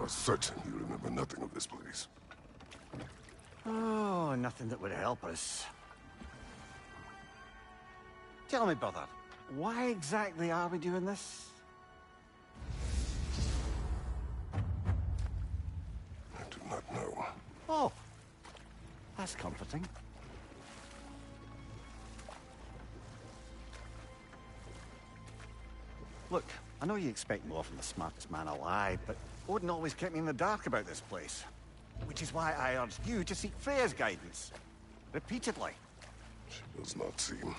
are certain you remember nothing of this place. Oh, nothing that would help us. Tell me, brother, why exactly are we doing this? I do not know. Oh, that's comforting. Look, I know you expect more from the smartest man alive, but Odin always kept me in the dark about this place. Which is why I urged you to seek Freya's guidance. Repeatedly. She does not seem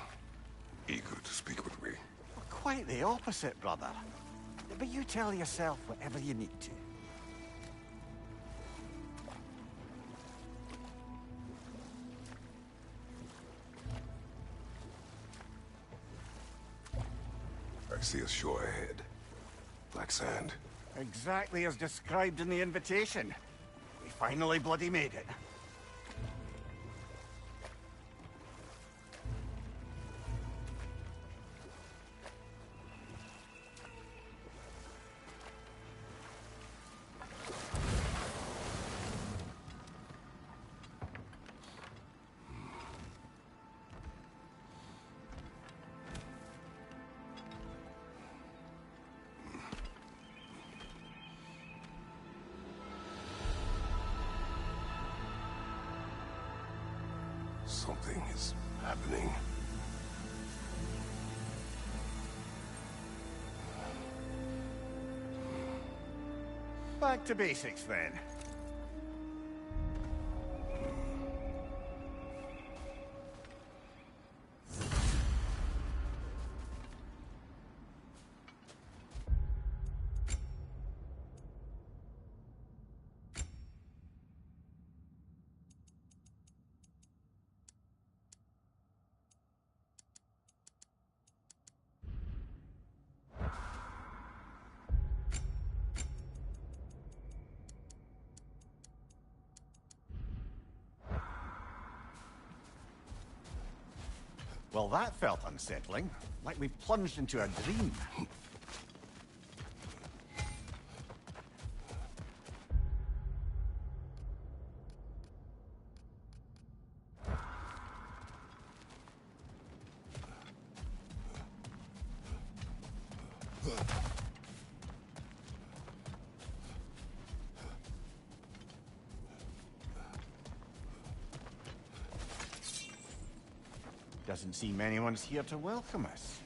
eager to speak with me. Well, quite the opposite, brother. But you tell yourself whatever you need to. I see a shore ahead. Black sand. Exactly as described in the invitation. We finally bloody made it. Something is happening. Back to basics, then. Well, that felt unsettling. Like we plunged into a dream. Doesn't seem anyone's here to welcome us.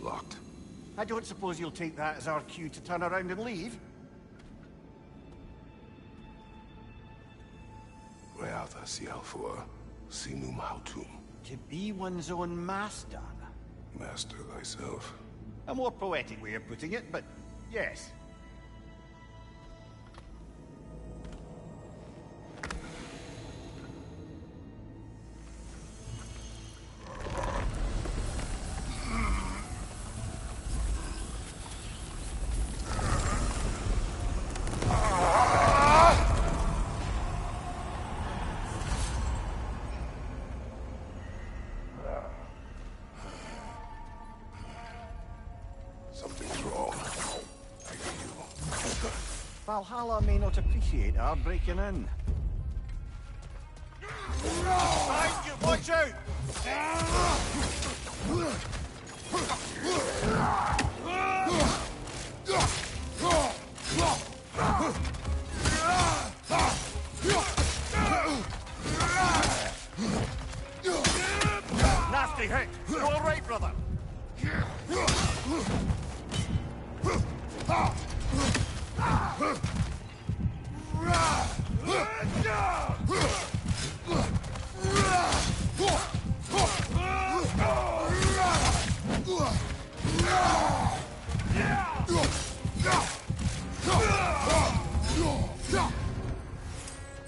Locked. I don't suppose you'll take that as our cue to turn around and leave? Realtha Sialfua, Sinum Hautum. To be one's own master. Master thyself. A more poetic way of putting it, but yes. Something's wrong. I hear you. Valhalla may not appreciate our breaking in. Behind you! Watch out! Nasty hit! You all right, brother?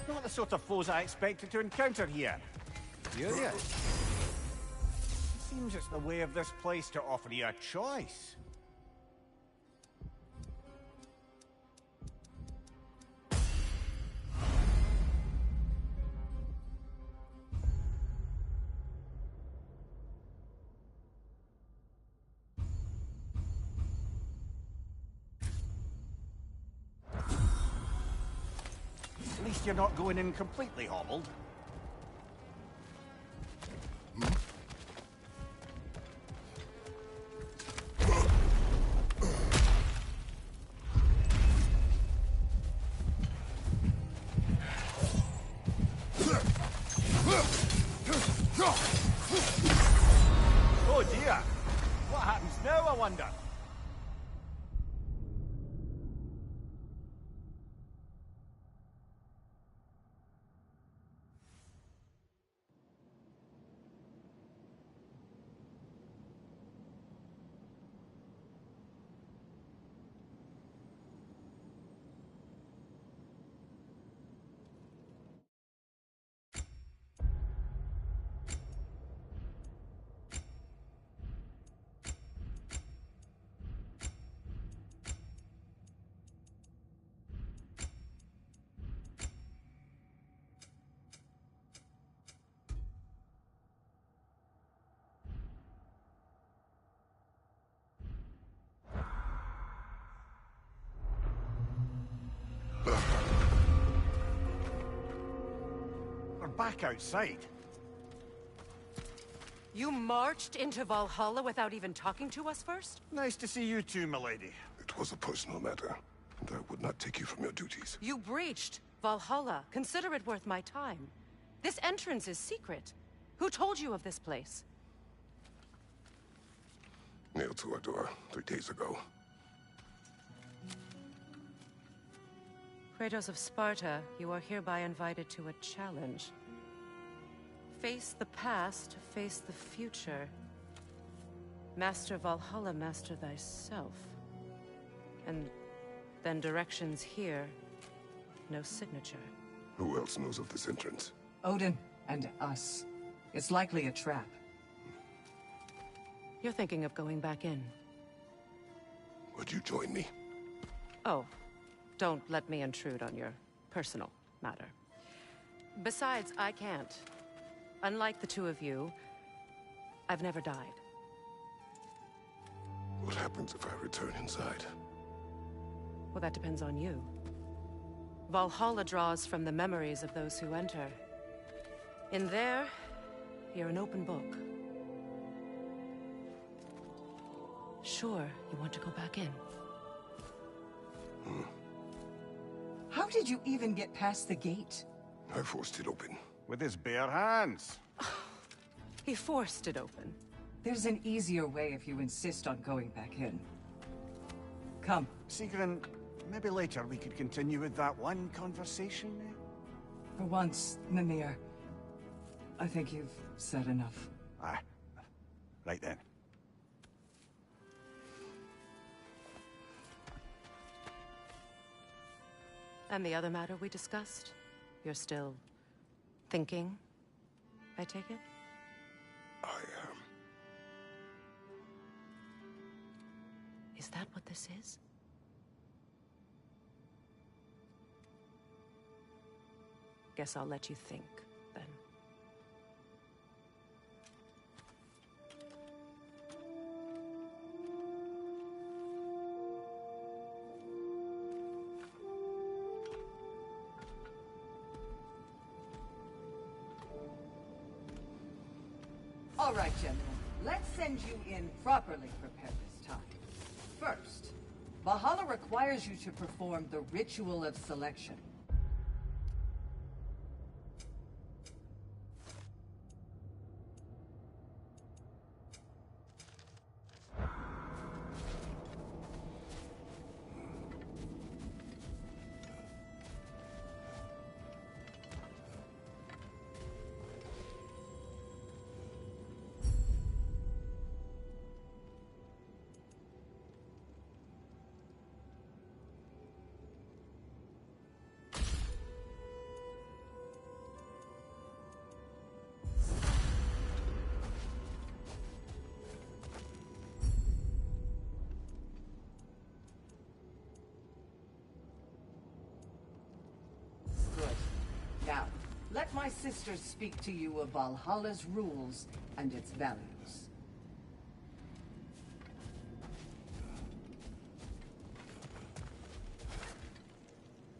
Not the sort of foes I expected to encounter here. Curious. Seems it's the way of this place to offer you a choice. least you're not going in completely hobbled. Oh dear! What happens now, I wonder? We're back outside. You marched into Valhalla without even talking to us first? Nice to see you too, milady. It was a personal matter, and I would not take you from your duties. You breached Valhalla. Consider it worth my time. This entrance is secret. Who told you of this place? Nailed to our door 3 days ago. Kratos of Sparta, you are hereby invited to a challenge. Face the past, face the future. Master Valhalla, master thyself. And then directions here, no signature. Who else knows of this entrance? Odin and us. It's likely a trap. You're thinking of going back in. Would you join me? Oh, don't let me intrude on your personal matter. Besides, I can't. Unlike the two of you, I've never died. What happens if I return inside? Well, that depends on you. Valhalla draws from the memories of those who enter. In there, you're an open book. Sure, you want to go back in. How did you even get past the gate? I forced it open. With his bare hands. He forced it open. There's an easier way if you insist on going back in. Come. Sigrun, maybe later we could continue with that one conversation. For once, Mimir, I think you've said enough. Aye. Right then. And the other matter we discussed? You're still thinking, I take it? I am. Is that what this is? Guess I'll let you think, then. All right, gentlemen. Let's send you in properly prepared this time. First, Valhalla requires you to perform the ritual of selection. Now, let my sisters speak to you of Valhalla's rules and its values.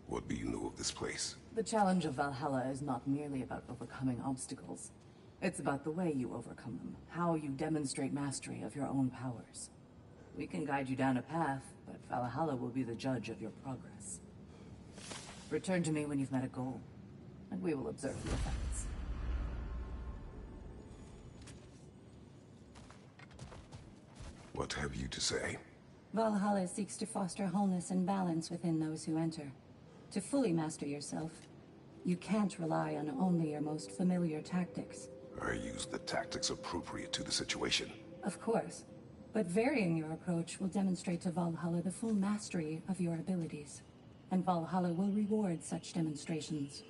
What do you know of of this place? The challenge of Valhalla is not merely about overcoming obstacles. It's about the way you overcome them, how you demonstrate mastery of your own powers. We can guide you down a path, but Valhalla will be the judge of your progress. Return to me when you've met a goal, and we will observe the effects. What have you to say? Valhalla seeks to foster wholeness and balance within those who enter. To fully master yourself, you can't rely on only your most familiar tactics. I use the tactics appropriate to the situation. Of course, but varying your approach will demonstrate to Valhalla the full mastery of your abilities. And Valhalla will reward such demonstrations.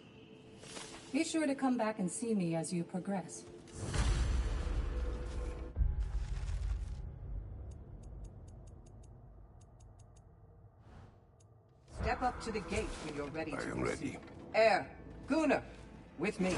Be sure to come back and see me as you progress. Step up to the gate when you're ready to I am ready. Air, Gunnar, with me.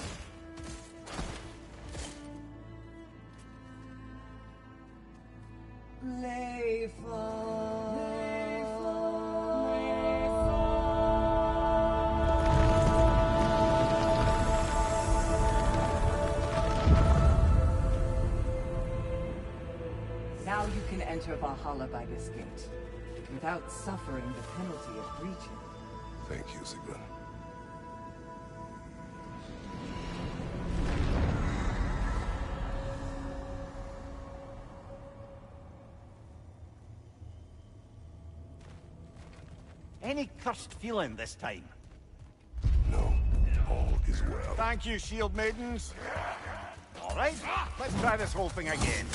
Now you can enter Valhalla by this gate, without suffering the penalty of breaching. Thank you, Sigrun. Any cursed feeling this time? No, all is well. Thank you, shield maidens. All right, let's try this whole thing again.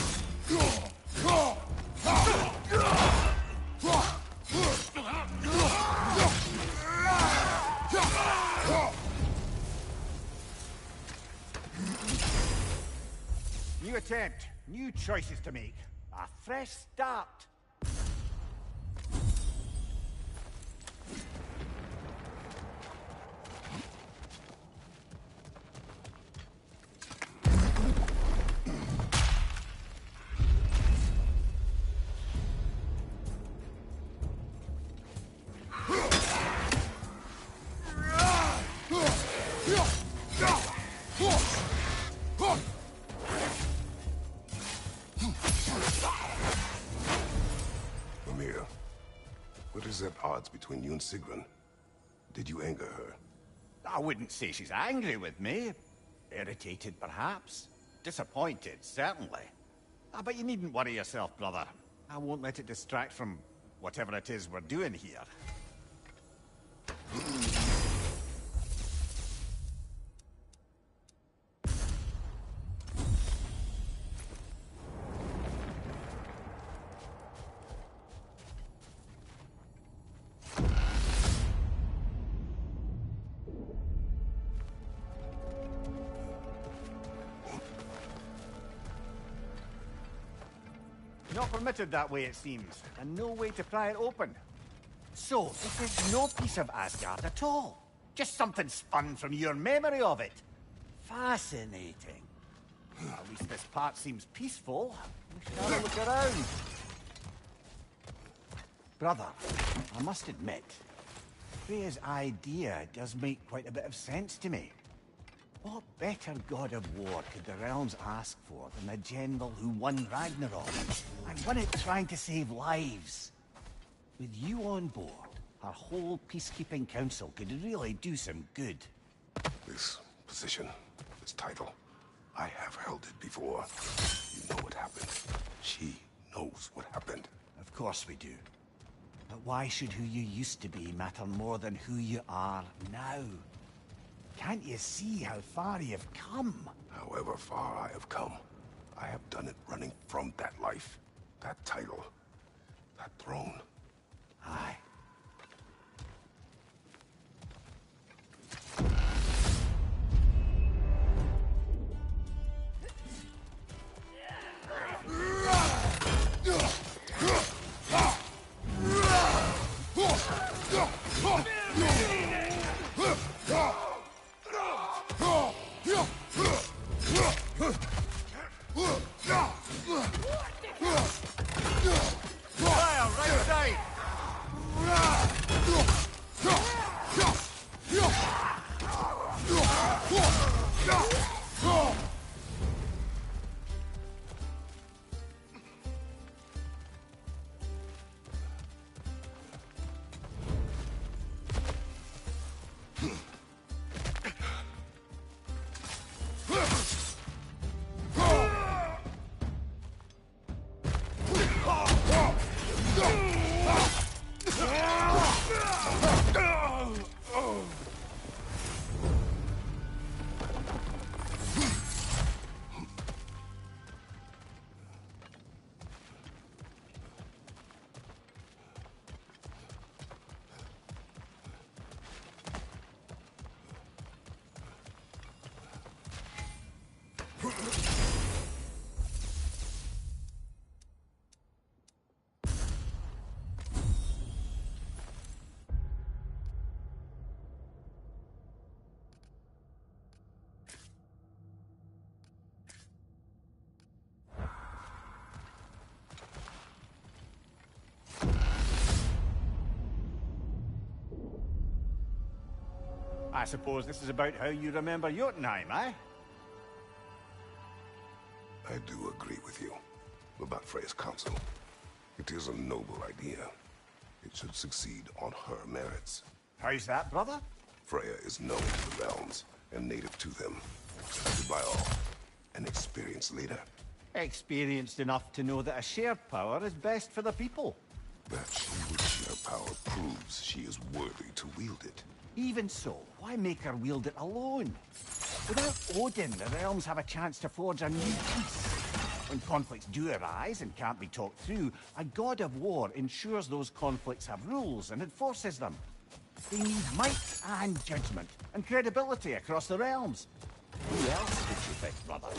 New attempt, new choices to make. A fresh start. What is at odds between you and Sigrun? Did you anger her? I wouldn't say she's angry with me. Irritated, perhaps. Disappointed, certainly. But you needn't worry yourself, brother. I won't let it distract from whatever it is we're doing here. Not permitted that way, it seems, and no way to pry it open. So, this is no piece of Asgard at all. Just something spun from your memory of it. Fascinating. At least this part seems peaceful. We should have a look around. Brother, I must admit, Freya's idea does make quite a bit of sense to me. What better god of war could the realms ask for than the general who won Ragnarok? And won it trying to save lives. With you on board, our whole peacekeeping council could really do some good. This position, this title, I have held it before. You know what happened. She knows what happened. Of course we do. But why should who you used to be matter more than who you are now? Can't you see how far you've come? However far I have come, I have done it running from that life, that title, that throne. Aye. Fire, right side! I suppose this is about how you remember Jotunheim, eh? I do agree with you about Freya's council. It is a noble idea. It should succeed on her merits. How's that, brother? Freya is known to the realms and native to them. Respected by all. An experienced leader. Experienced enough to know that a shared power is best for the people. That she would share power proves she is worthy to wield it. Even so, why make her wield it alone? Without Odin, the realms have a chance to forge a new peace. When conflicts do arise and can't be talked through, a god of war ensures those conflicts have rules and enforces them. They need might and judgment and credibility across the realms. Who else would you pick, brother?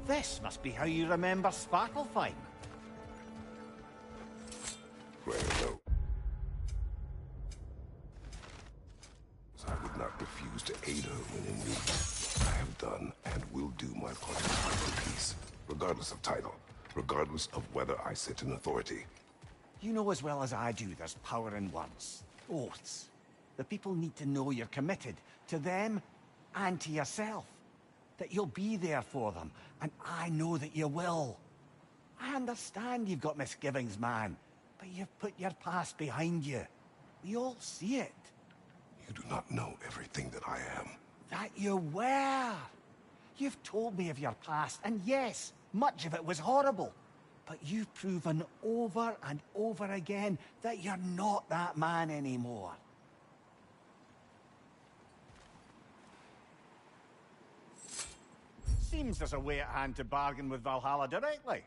This must be how you remember Svartalfheim. Freya, no. I would not refuse to aid her when in need. I have done and will do my part to fight for peace, regardless of title, regardless of whether I sit in authority. You know as well as I do there's power in words. Oaths. The people need to know you're committed, to them and to yourself. That you'll be there for them, and I know that you will. I understand you've got misgivings, man, but you've put your past behind you. We all see it. You do not know everything that I am. That you were. You've told me of your past, and yes, much of it was horrible. But you've proven over and over again that you're not that man anymore. Seems there's a way at hand to bargain with Valhalla directly.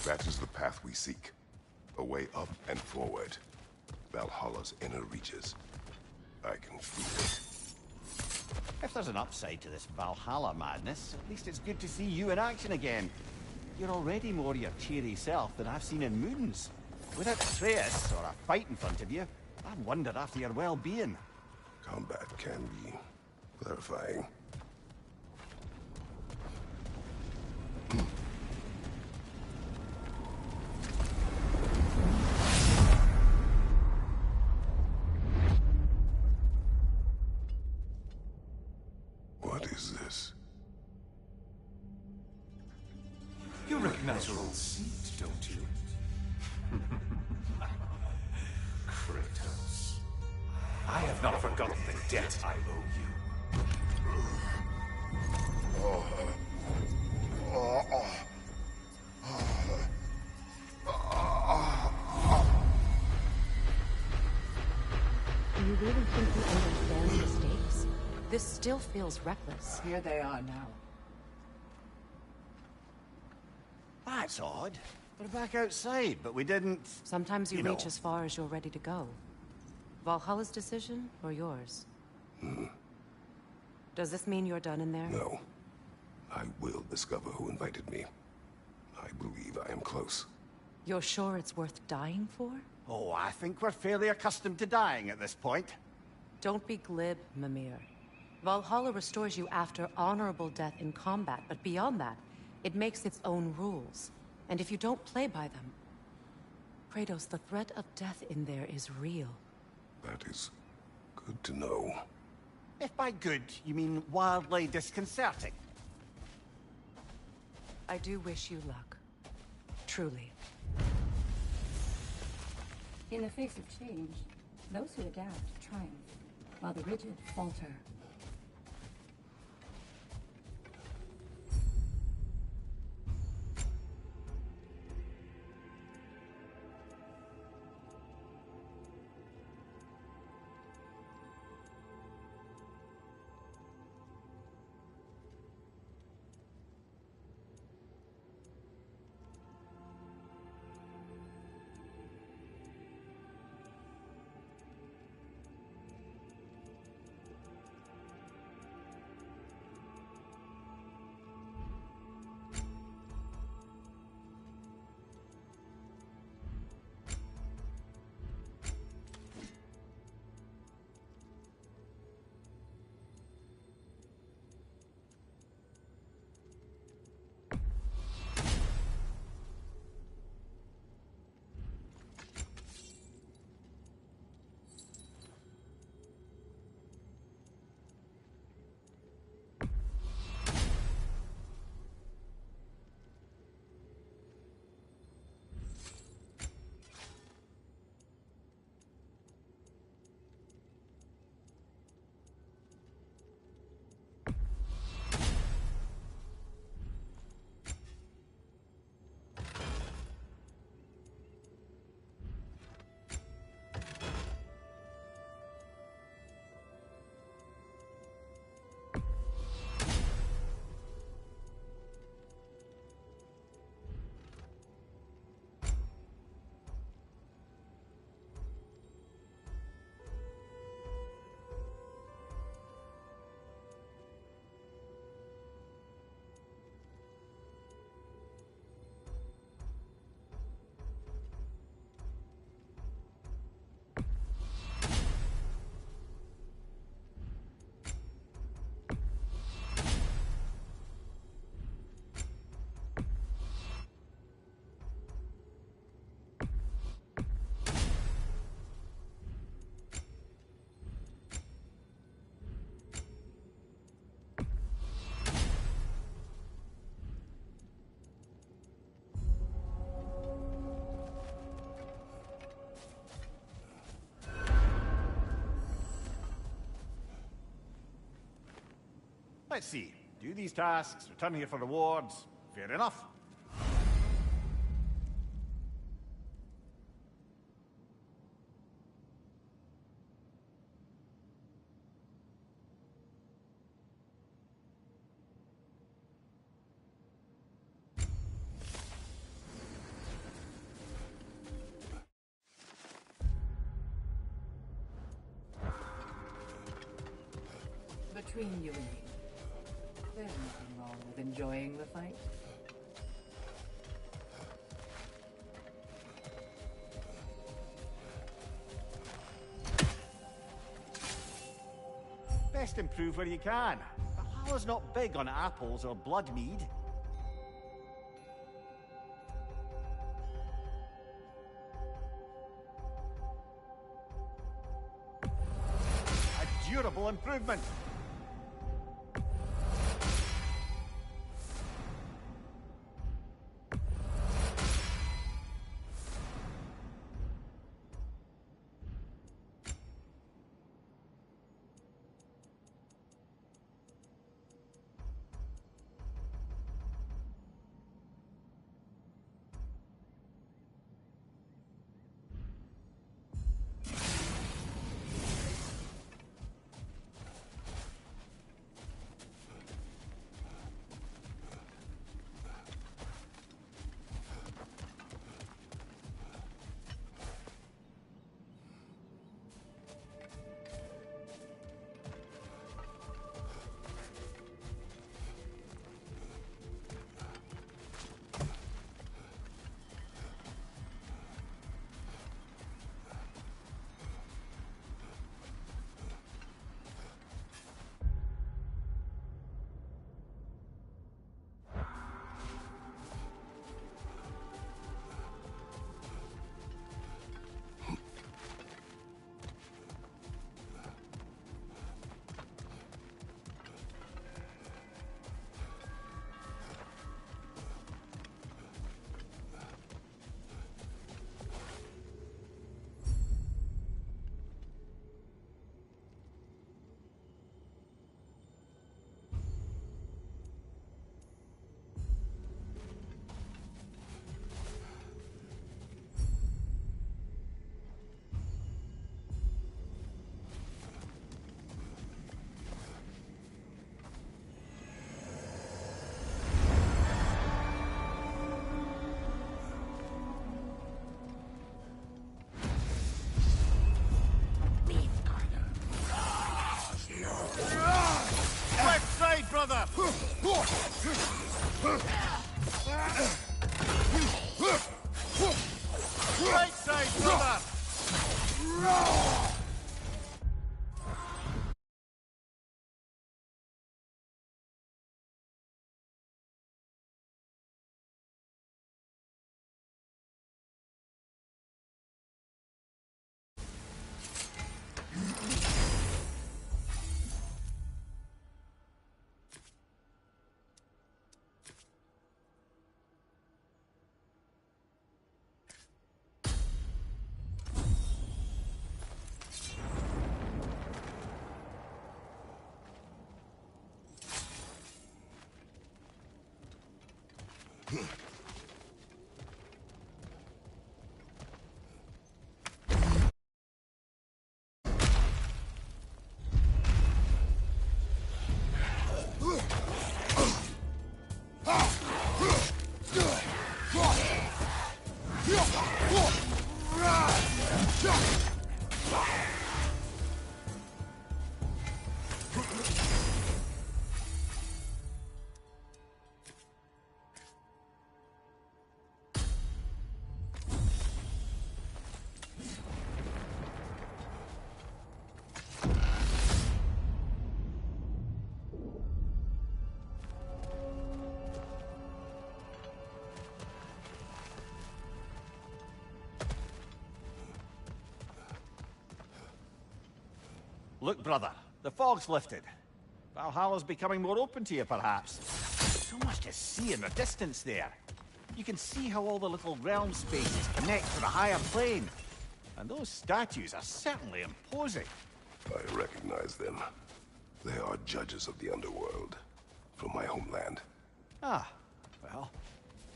That is the path we seek. A way up and forward. Valhalla's inner reaches. I can feel it. If there's an upside to this Valhalla madness, at least it's good to see you in action again. You're already more your cheery self than I've seen in moons. Without Atreus or a fight in front of you, I wondered after your well-being. Combat can be clarifying. What is this? You recognize your old seat, don't you? Kratos. I have not forgotten the debt I owe you. Do you really think you understand the stakes? This still feels reckless. Here they are now. That's odd. We're back outside, but we didn't... Sometimes you You reach know. as far as you're ready to go. Valhalla's decision, or yours? Does this mean you're done in there? No. I will discover who invited me. I believe I am close. You're sure it's worth dying for? Oh, I think we're fairly accustomed to dying at this point. Don't be glib, Mimir. Valhalla restores you after honorable death in combat, but beyond that, it makes its own rules. And if you don't play by them... Kratos, the threat of death in there is real. That is good to know. If by good, you mean wildly disconcerting. I do wish you luck. Truly. In the face of change, those who adapt triumph, while the rigid falter. Let's see. Do these tasks, return here for rewards. Fair enough. Between you and me, there's nothing wrong with enjoying the fight. Best improve where you can. Valhalla's not big on apples or blood mead. A durable improvement. Brother! Right side, brother! Look, brother, the fog's lifted. Valhalla's becoming more open to you, perhaps. So much to see in the distance there. You can see how all the little realm spaces connect to the higher plane. And those statues are certainly imposing. I recognize them. They are judges of the underworld. from my homeland. Ah, well,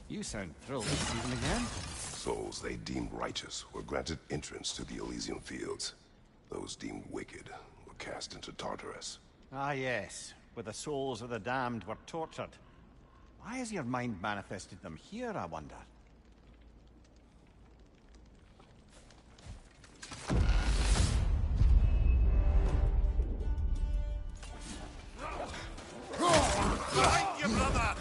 you sound thrilled to see them again. Souls they deemed righteous were granted entrance to the Elysian fields. Those deemed wicked were cast into Tartarus. Ah, yes, where the souls of the damned were tortured. Why has your mind manifested them here, I wonder? Behind you, brother!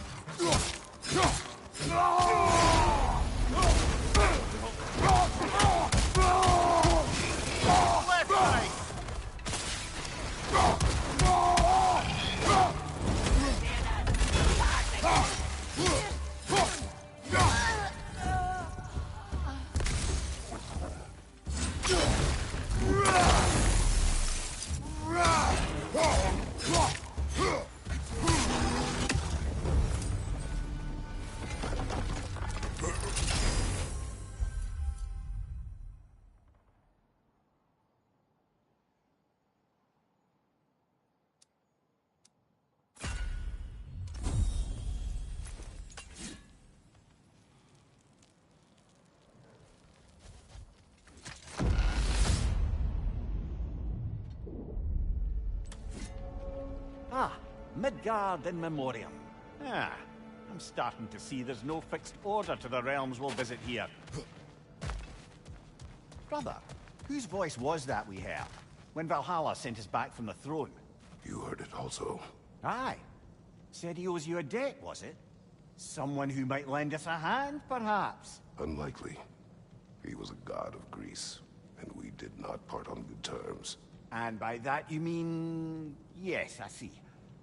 Left, right! Ah, Midgard in Memoriam. Ah, I'm starting to see there's no fixed order to the realms we'll visit here. Brother, whose voice was that we heard when Valhalla sent us back from the throne? You heard it also. Aye. Said he owes you a debt, was it? Someone who might lend us a hand, perhaps? Unlikely. He was a god of Greece, and we did not part on good terms. And by that you mean... Yes, I see.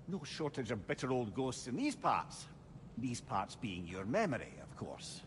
No shortage of bitter old ghosts in these parts. These parts being your memory, of course.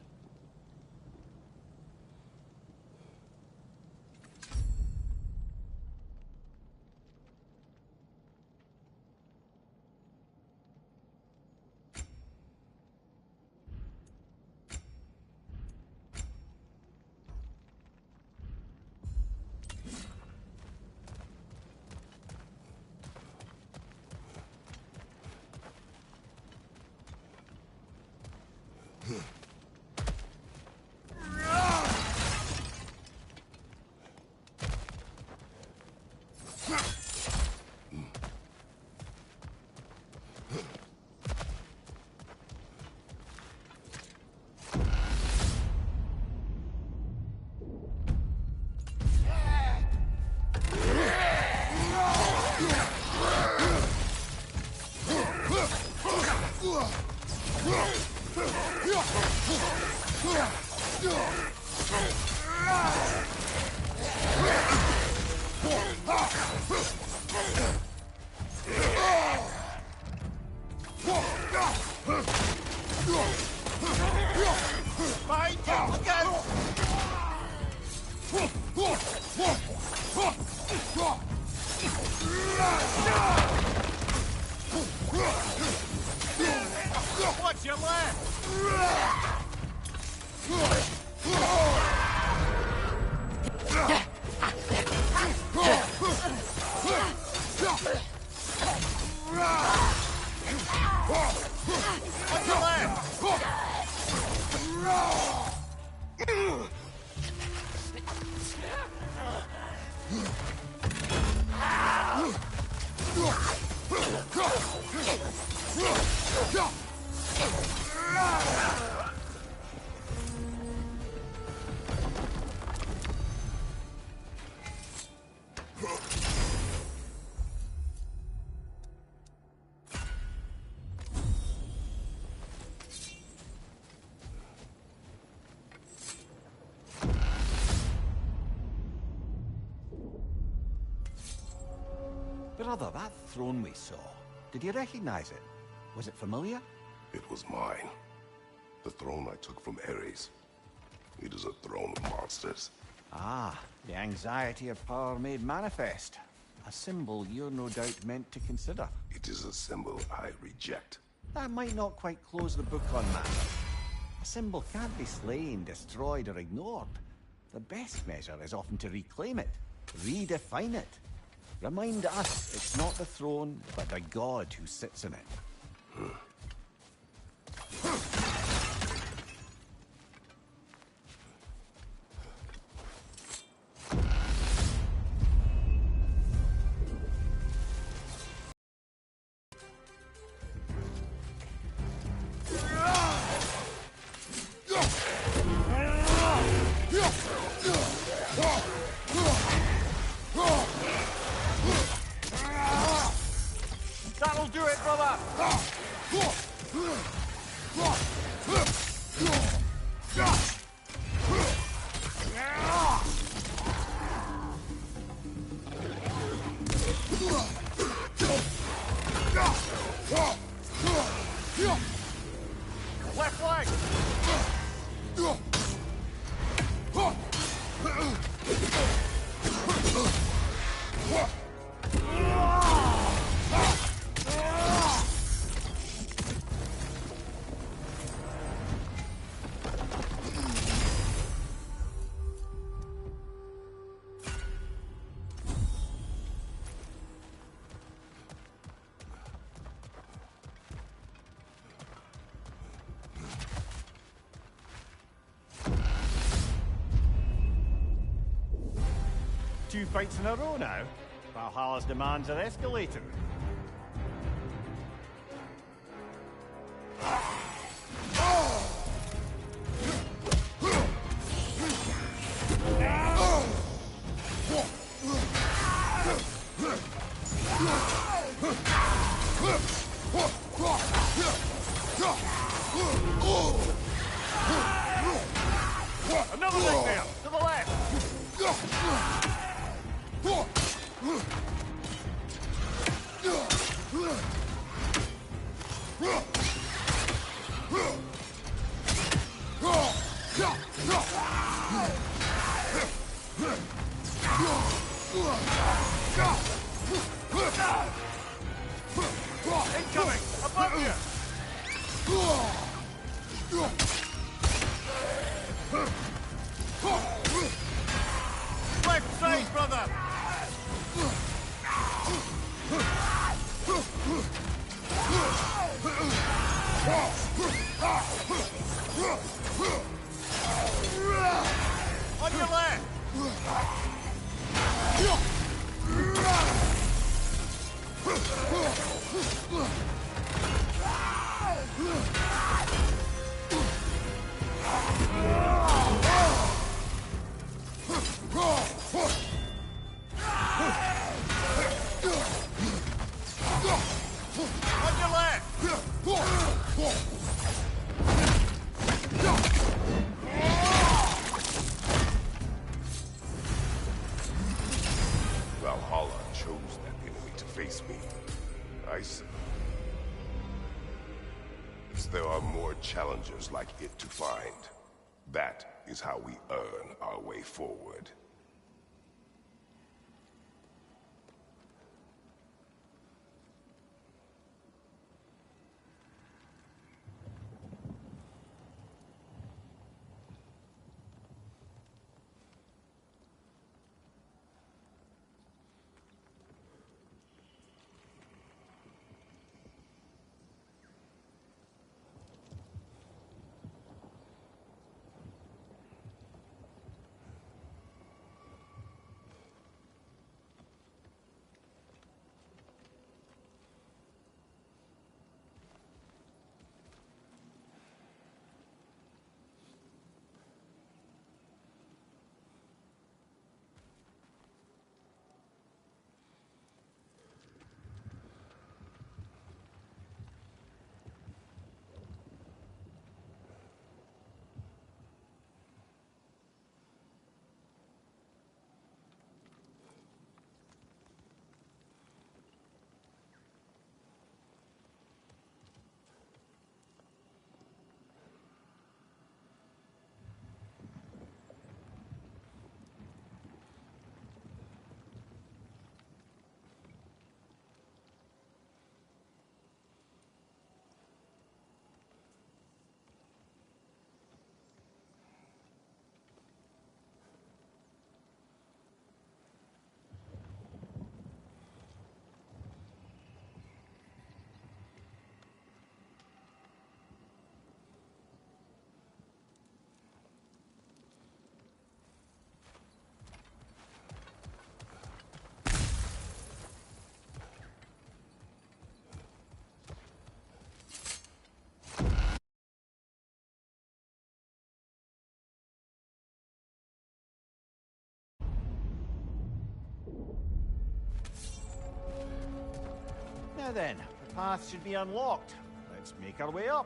What's your left? What's your left? Brother, that throne we saw, did you recognize it? Was it familiar? It was mine. The throne I took from Ares. It is a throne of monsters. Ah, the anxiety of power made manifest. A symbol you're no doubt meant to consider. It is a symbol I reject. That might not quite close the book on that. A symbol can't be slain, destroyed, or ignored. The best measure is often to reclaim it, redefine it. Remind us it's not the throne, but the god who sits in it. That'll do it, brother! Left leg! Two fights in a row now. Valhalla's demands are escalating. Another leg there, to the left! Incoming! Above you! Left side, brother! On your left! On your left! Valhalla chose that enemy to face me. I see. There are more challengers like it to find. That is how we earn our way forward. then. The path should be unlocked. Let's make our way up.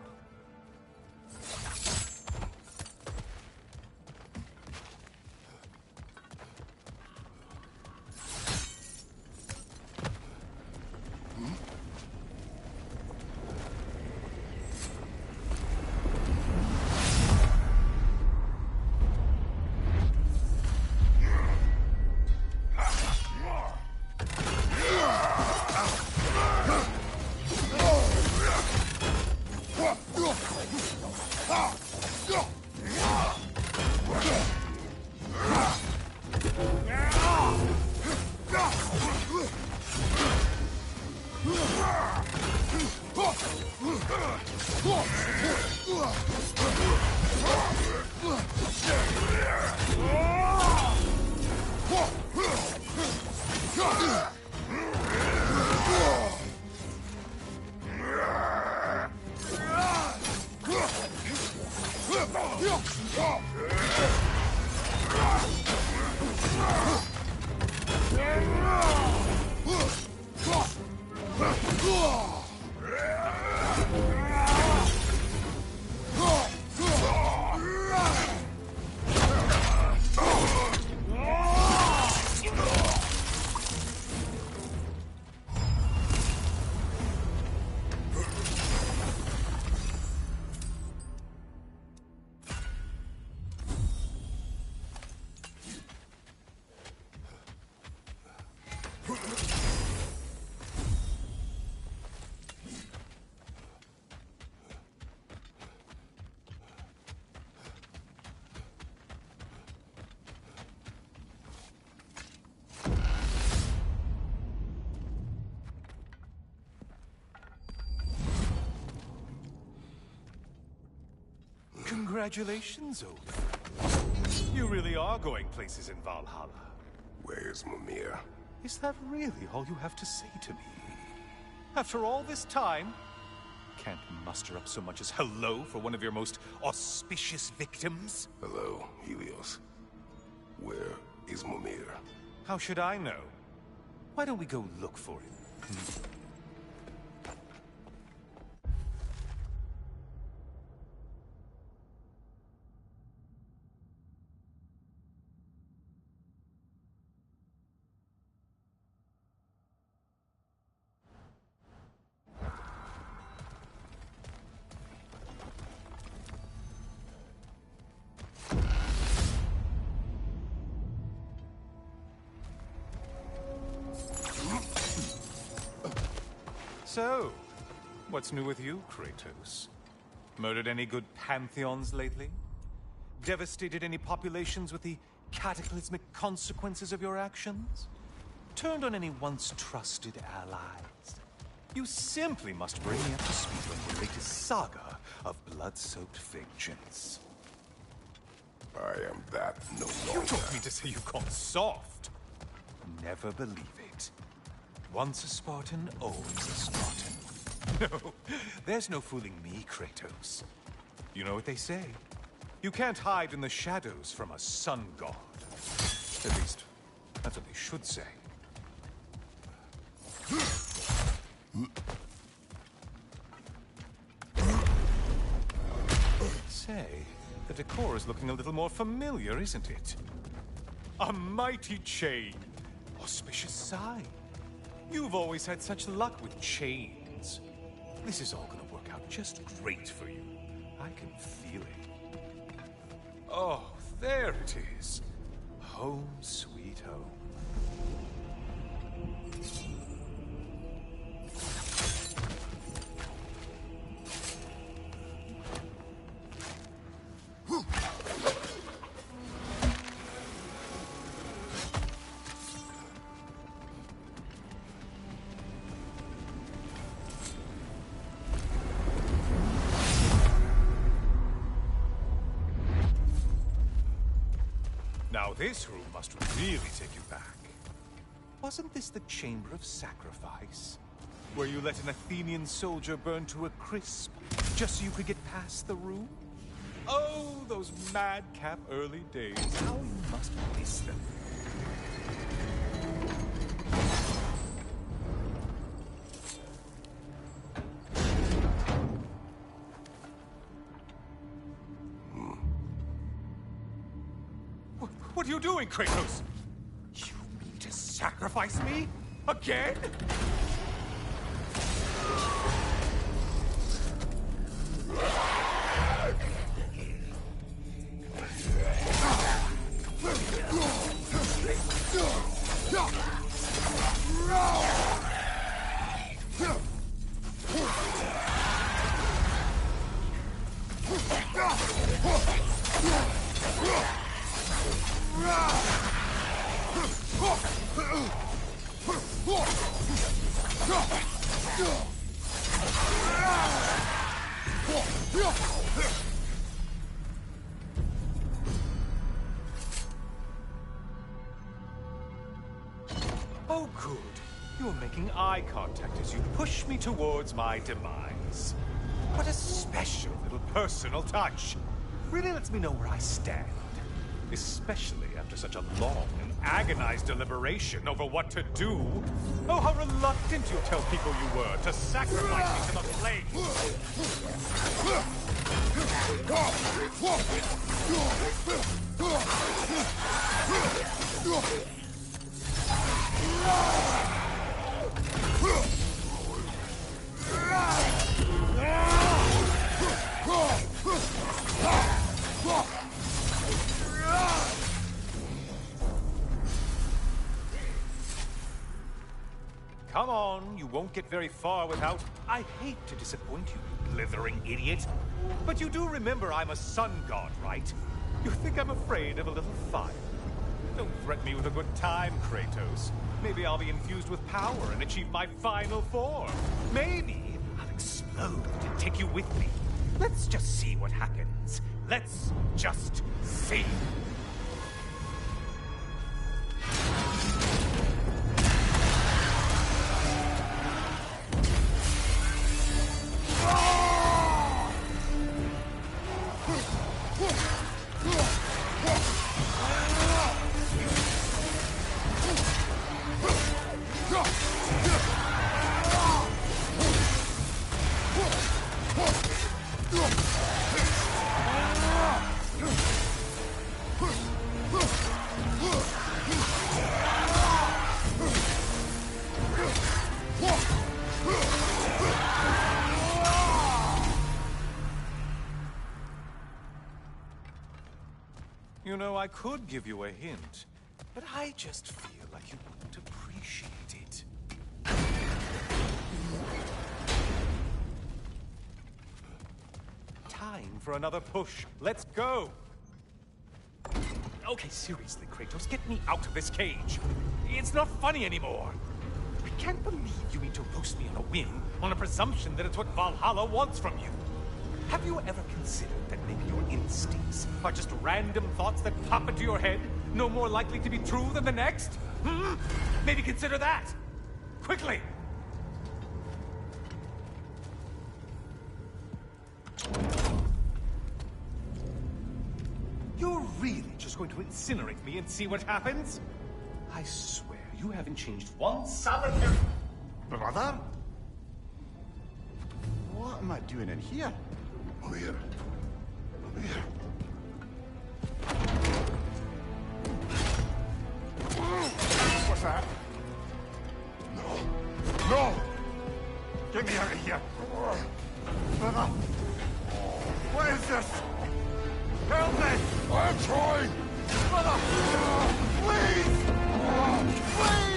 Congratulations, old friend. You really are going places in Valhalla. Where's Mimir? Is that really all you have to say to me? After all this time, can't muster up so much as hello for one of your most auspicious victims? Hello, Helios. Where is Mimir? How should I know? Why don't we go look for him? So, what's new with you, Kratos? Murdered any good pantheons lately? Devastated any populations with the cataclysmic consequences of your actions? Turned on any once trusted allies? You simply must bring me up to speed on the latest saga of blood-soaked vengeance. I am that no You longer. don't mean to say you've gone soft? Never believe it. Once a Spartan, always a Spartan. No, there's no fooling me, Kratos. You know what they say? You can't hide in the shadows from a sun god. At least, that's what they should say. Say, the decor is looking a little more familiar, isn't it? A mighty chain. Auspicious sign. You've always had such luck with chains. This is all gonna work out just great for you. I can feel it. Oh, there it is. Home sweet home. Now this room must really take you back. Wasn't this the Chamber of Sacrifice? Where you let an Athenian soldier burn to a crisp, just so you could get past the room? Oh, those madcap early days. How you must miss them. What are you doing, Kratos? You mean to sacrifice me? Again? Oh, good. You're making eye contact as you push me towards my demise. What a special little personal touch. Really lets me know where I stand. Especially after such a long and agonized deliberation over what to do. Oh, how reluctant you tell people you were to sacrifice me to the flames. Come on, you won't get very far without... I hate to disappoint you, blithering idiot. But you do remember I'm a sun god, right? You think I'm afraid of a little fire? Don't threaten me with a good time, Kratos. Maybe I'll be infused with power and achieve my final form. Maybe I'll explode and take you with me. Let's just see what happens. Let's just see. You know, I could give you a hint, but I just feel like you wouldn't appreciate it. Time for another push. Let's go! Okay, seriously, Kratos, get me out of this cage. It's not funny anymore. I can't believe you mean to roast me on a whim, on a presumption that it's what Valhalla wants from you. Have you ever considered that maybe your instincts are just random thoughts that pop into your head, no more likely to be true than the next? Hmm? Maybe consider that! Quickly! You're really just going to incinerate me and see what happens? I swear, you haven't changed one solitary... Brother? What am I doing in here? Over here. Over here. What's that? No! No! Get me out of here! Brother! What is this? Help me! I'm trying! Brother! Please! Please!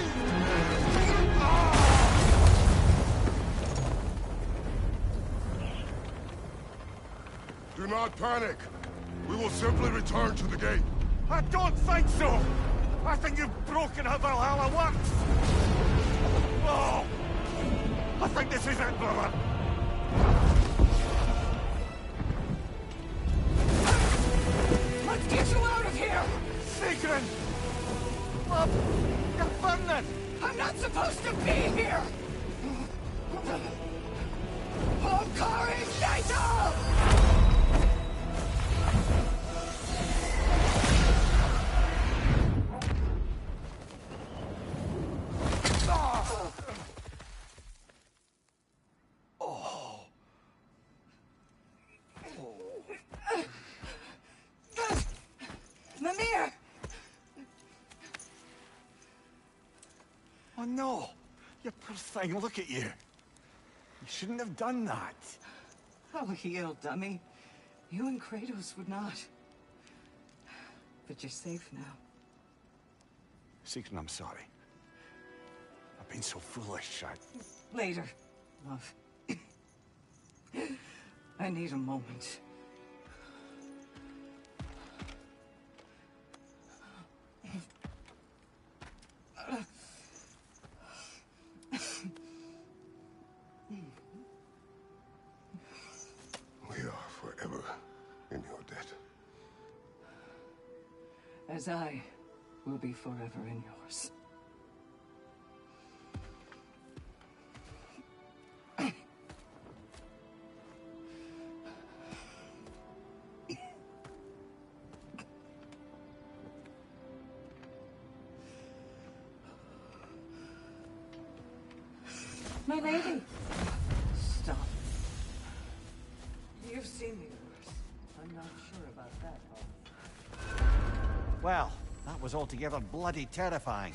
Do not panic. We will simply return to the gate. I don't think so! I think you've broken how Valhalla works! Oh! I think this is it, brother! Let's get you out of here! Sigrun! Love, you're burning! I'm not supposed to be here! Hokari Naito! Mimir! Oh no! You poor thing, look at you. You shouldn't have done that. Oh, heal, dummy. You and Kratos would not. But you're safe now. Seeker, I'm sorry. I've been so foolish. Later, love. I need a moment. We are forever in your debt. As I will be forever in yours. My lady! Stop. You've seen me worse. I'm not sure about that, Paul. Well, that was altogether bloody terrifying.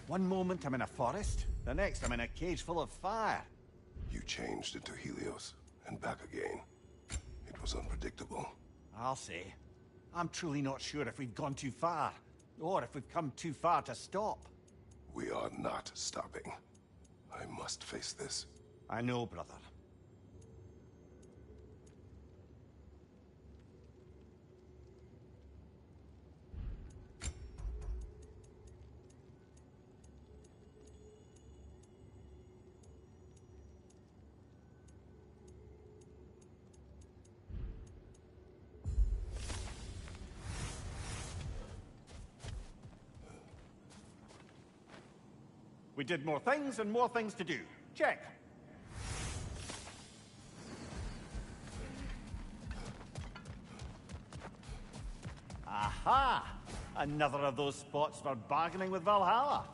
One moment I'm in a forest, the next I'm in a cage full of fire. You changed into Helios, and back again. It was unpredictable. I'll say. I'm truly not sure if we've gone too far, or if we've come too far to stop. We are not stopping. I must face this. I know, brother. We did more things and more things to do. Check. Aha! Another of those spots for bargaining with Valhalla.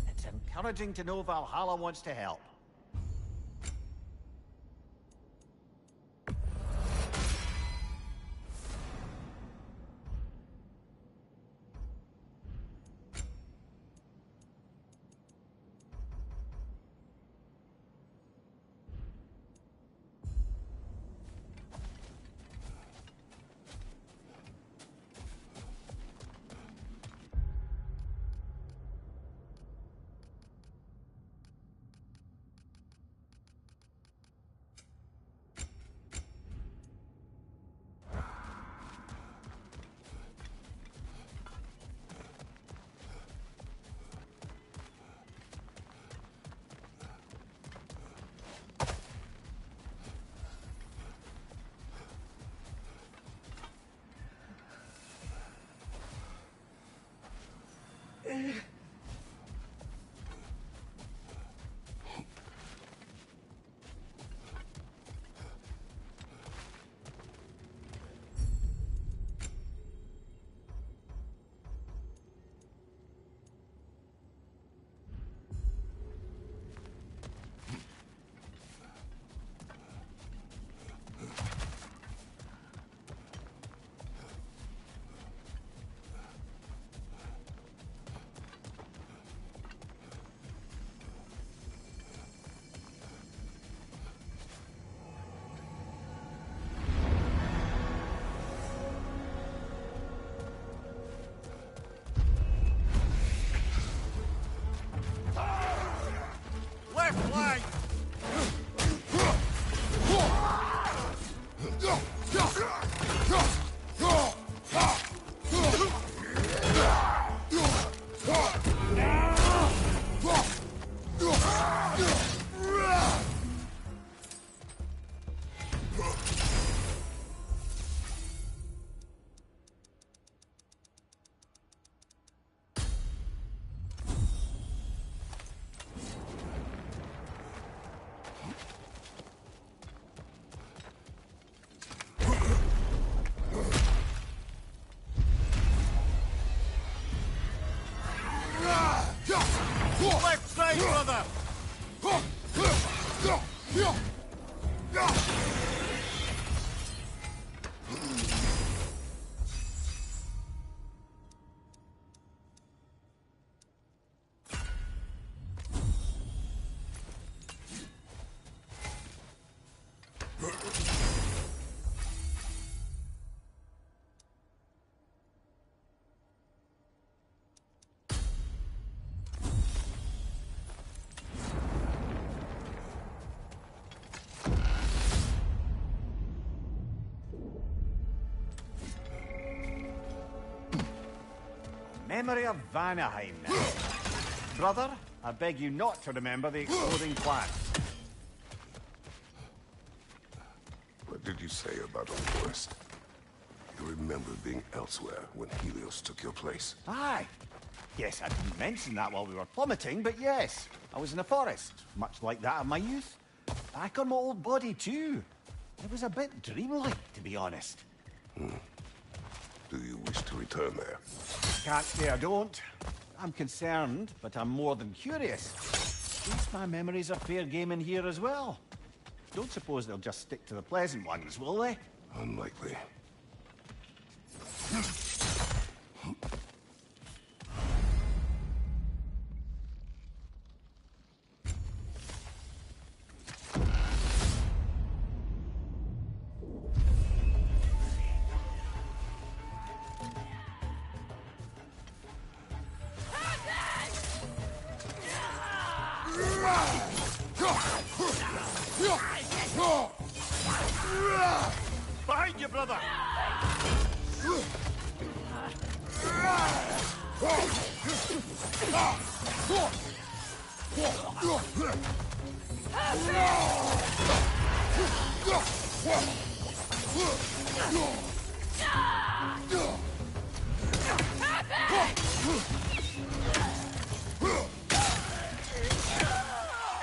It's encouraging to know Valhalla wants to help. Left side, brother! Memory of Vanaheim now. Brother, I beg you not to remember the exploding plants. What did you say about a forest? You remember being elsewhere when Helios took your place. Aye. Yes, I didn't mention that while we were plummeting, but yes. I was in a forest, much like that of my youth. Back on my old body, too. It was a bit dreamlike, to be honest. Do you wish to return there? Can't say I don't. I'm concerned, but I'm more than curious. At least my memories are fair game in here as well. Don't suppose they'll just stick to the pleasant ones, will they? Unlikely. Behind you, brother!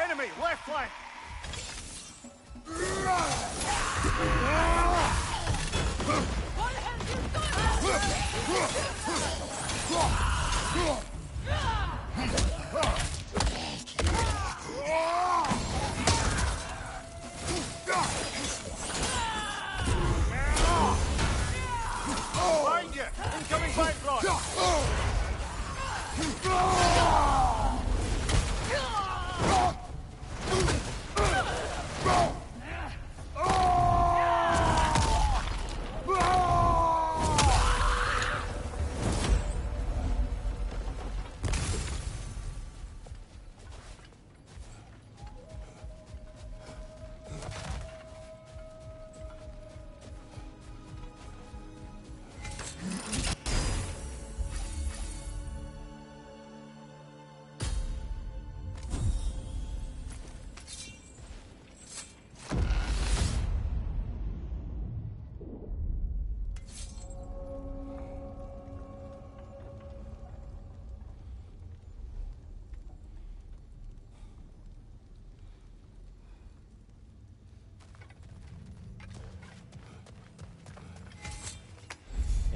Enemy, left flank! Behind you! Incoming back rod!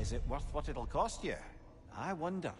Is it worth what it'll cost you? I wonder.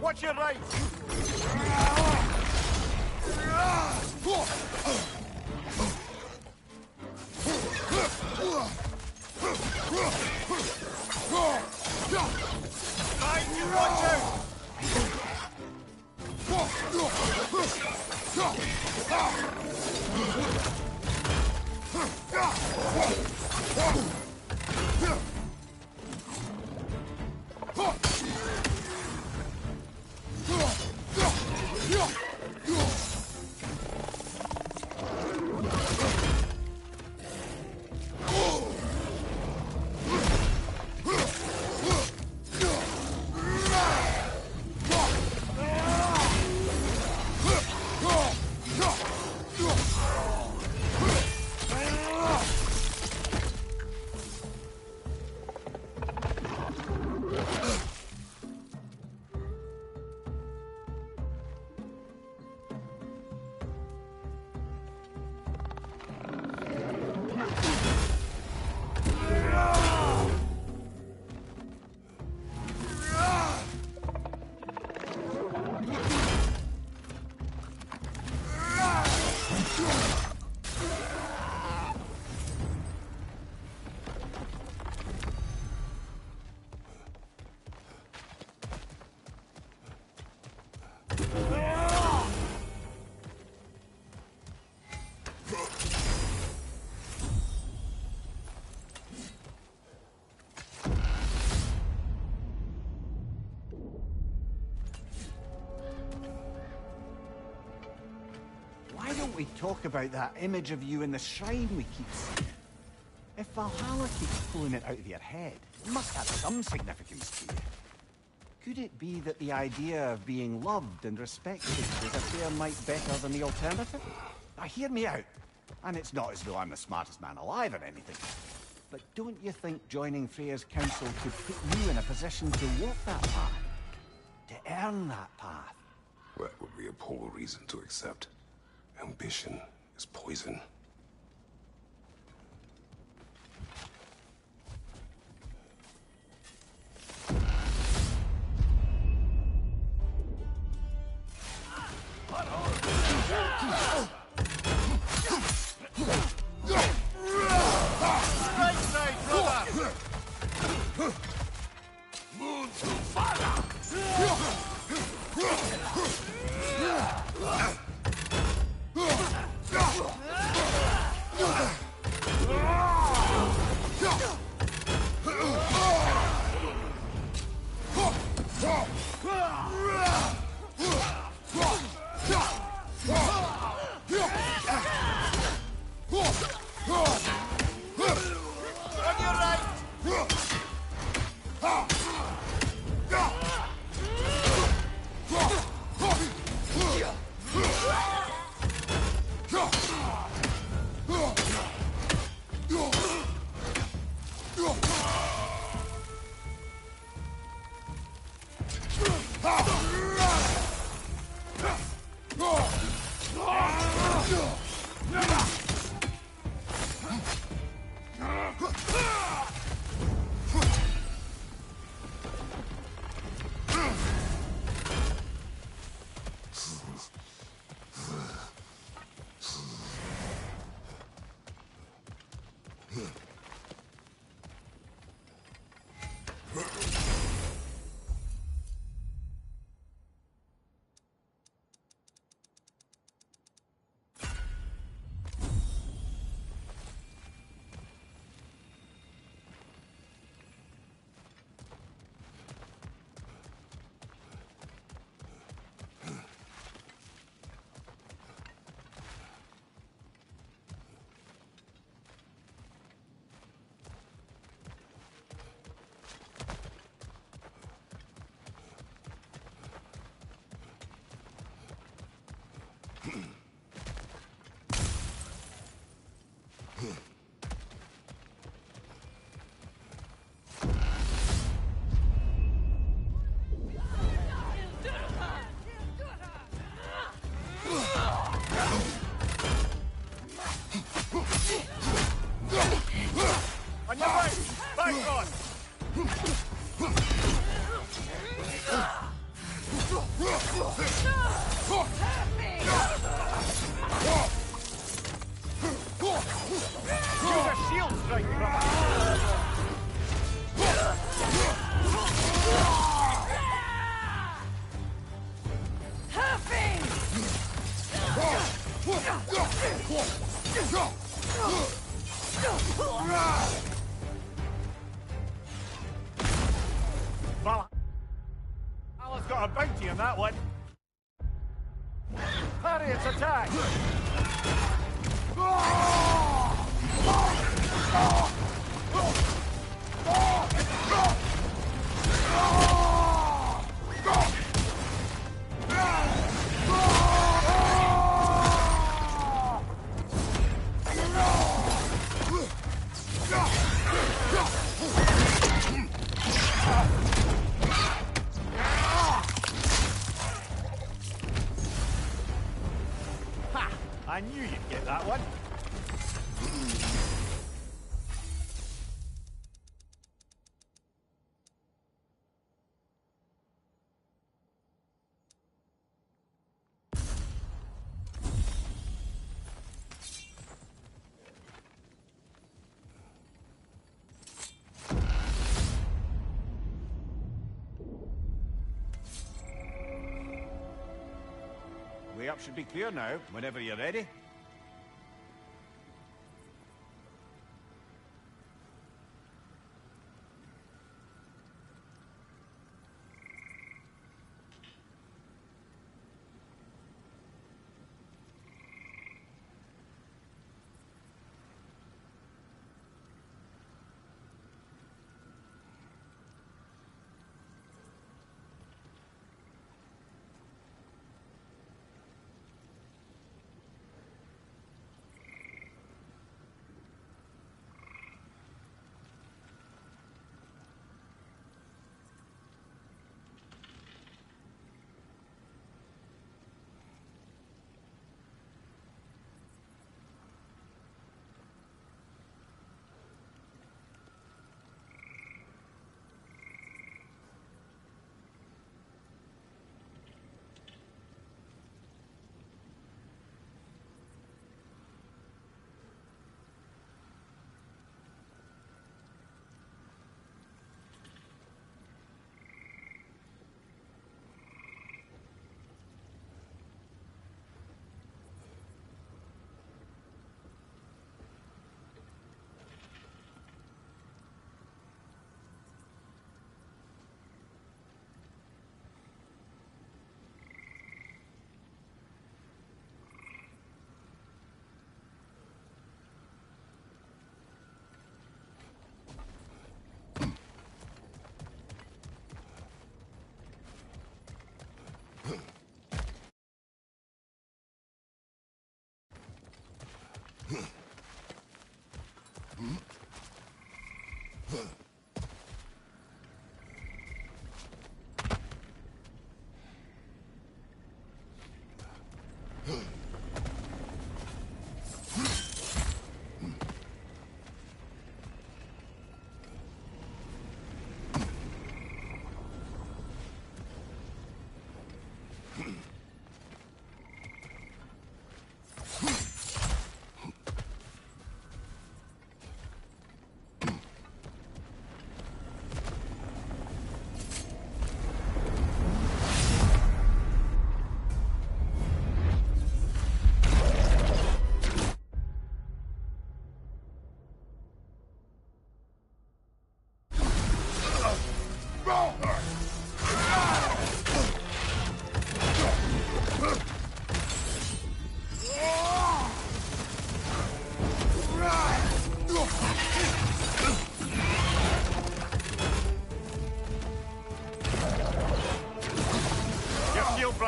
Watch your right! Watch out! Why don't we talk about that image of you in the shrine we keep seeing? If Valhalla keeps pulling it out of your head, it must have some significance to you. Could it be that the idea of being loved and respected is a fair mite better than the alternative? Now hear me out. And it's not as though I'm the smartest man alive or anything. But don't you think joining Freya's council could put you in a position to walk that path? To earn that path? That would be a poor reason to accept. Ambition is poison. On your right! Fight on! Use a shield strike, brother! Valhalla's got a bounty on that one. Parry its attack! I knew you'd get that one. Way up should be clear now, whenever you're ready.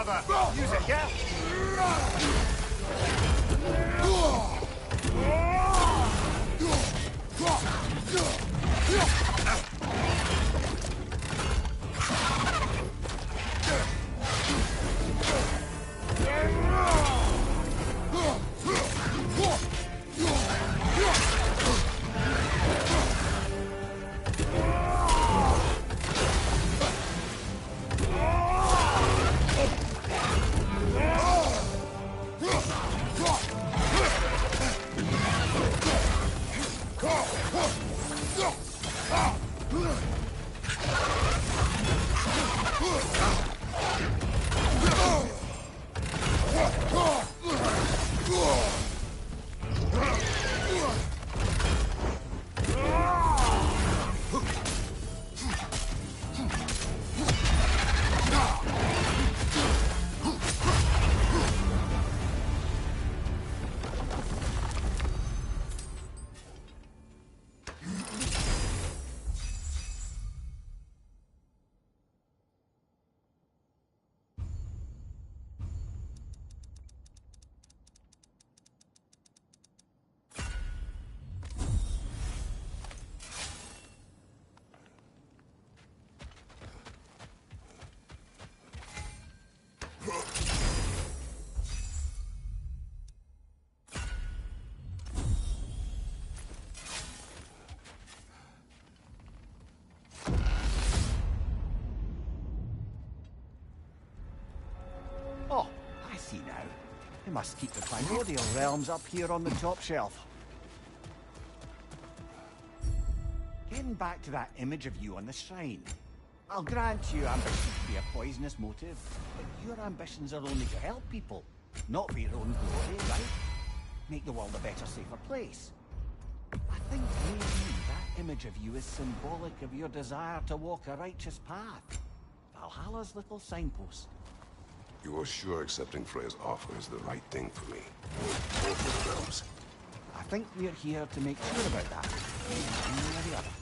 brother. Use it, yeah? They must keep the primordial realms up here on the top shelf. Getting back to that image of you on the shrine. I'll grant you ambition to be a poisonous motive, but your ambitions are only to help people, not for your own glory, right? Make the world a better, safer place. I think maybe that image of you is symbolic of your desire to walk a righteous path. Valhalla's little signpost. You are sure accepting Freya's offer is the right thing for me? Or for the realms? I think we're here to make sure about that. One way or the other.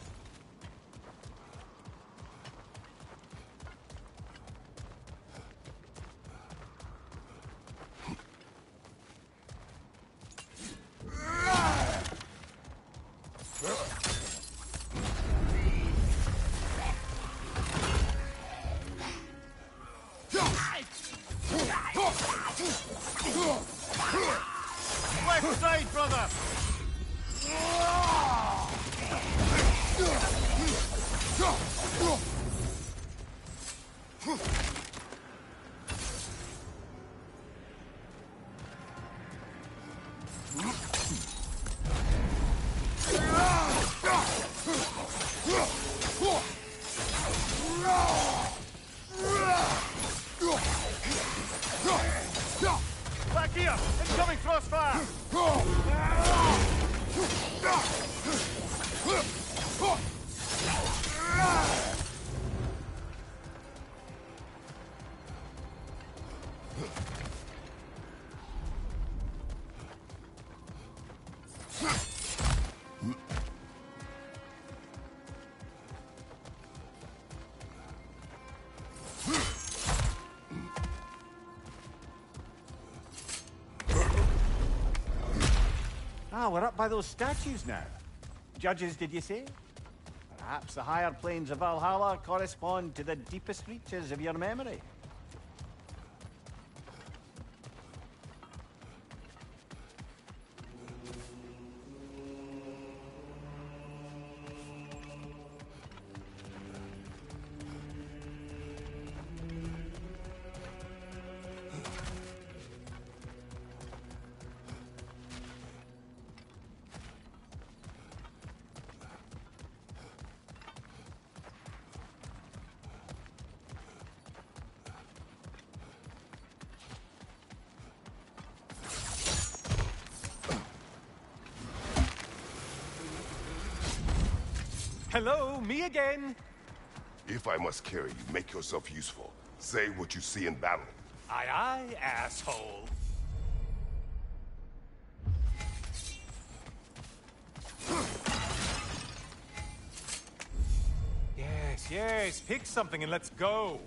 Left side, brother! Back here! Incoming crossfire! Ah, we're up by those statues now. Judges, did you say? Perhaps the higher planes of Valhalla correspond to the deepest reaches of your memory. Hello, me again. If I must carry you, make yourself useful. Say what you see in battle. Aye, aye, asshole. Yes, yes, pick something and let's go.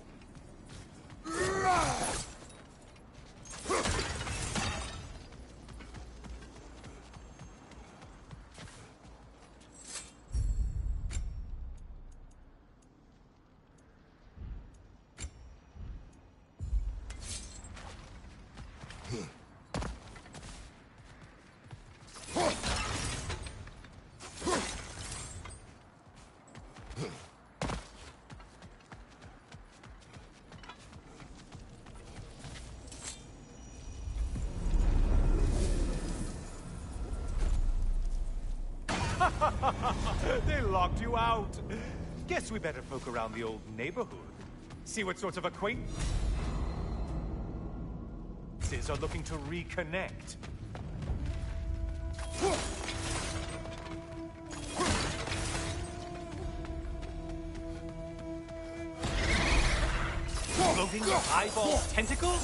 They locked you out. Guess we better poke around the old neighborhood. See what sorts of acquaintances are looking to reconnect. Floating eyeball tentacles?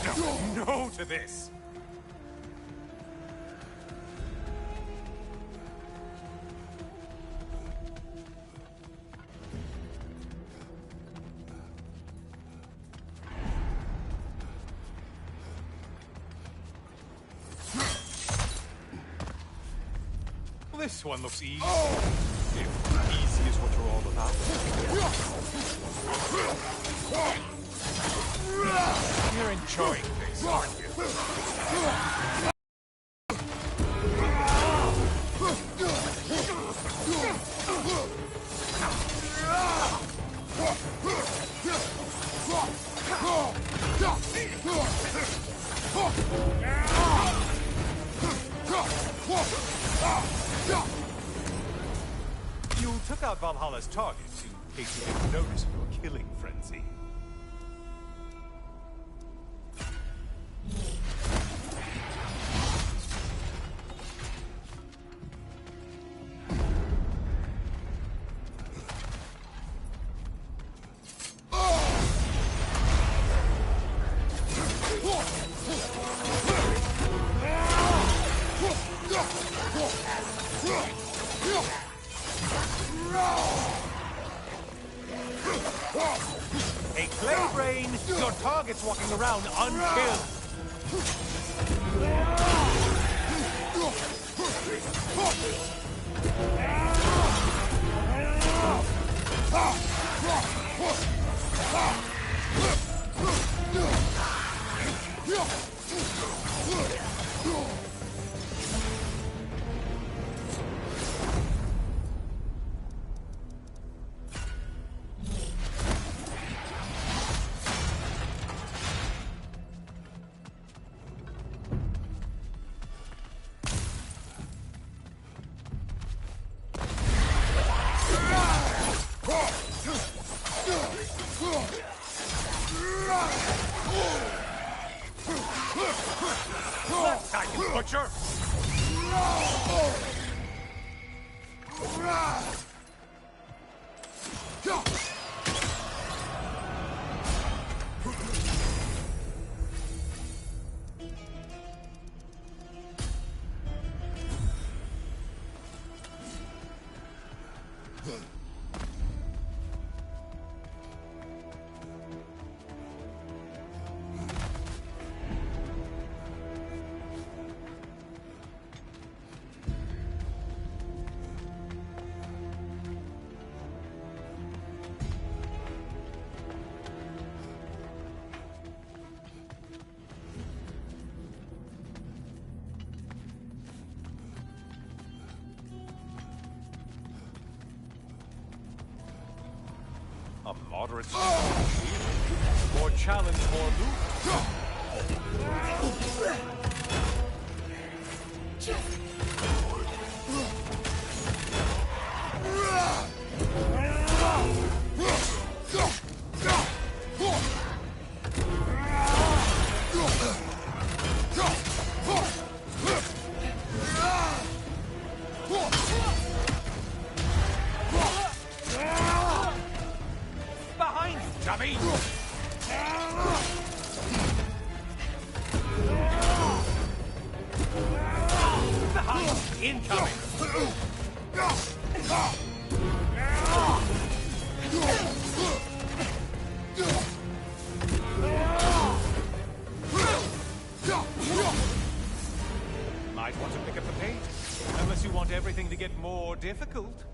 No, no to this. This one looks easy. If easy is what you're all about. You're enjoying this, aren't you? You took out Valhalla's target, in case you didn't notice your killing frenzy. Hey, Clay Brain, your target's walking around unkilled. Attack you, butcher! A moderate speed. More challenge, more loot. Behind you, dummy! Behind! Incoming! Might want to pick up the pace, unless you want everything to get more difficult.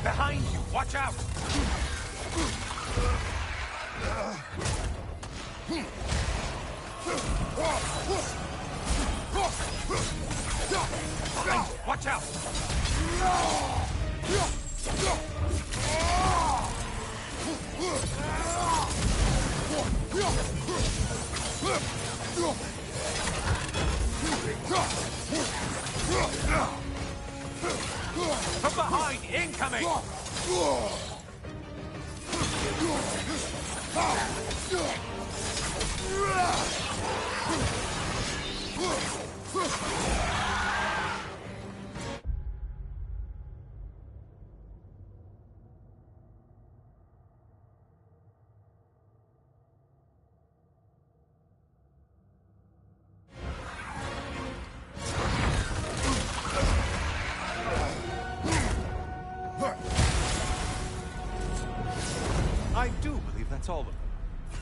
Behind you! Watch out! Behind you! Watch out! From behind! Incoming!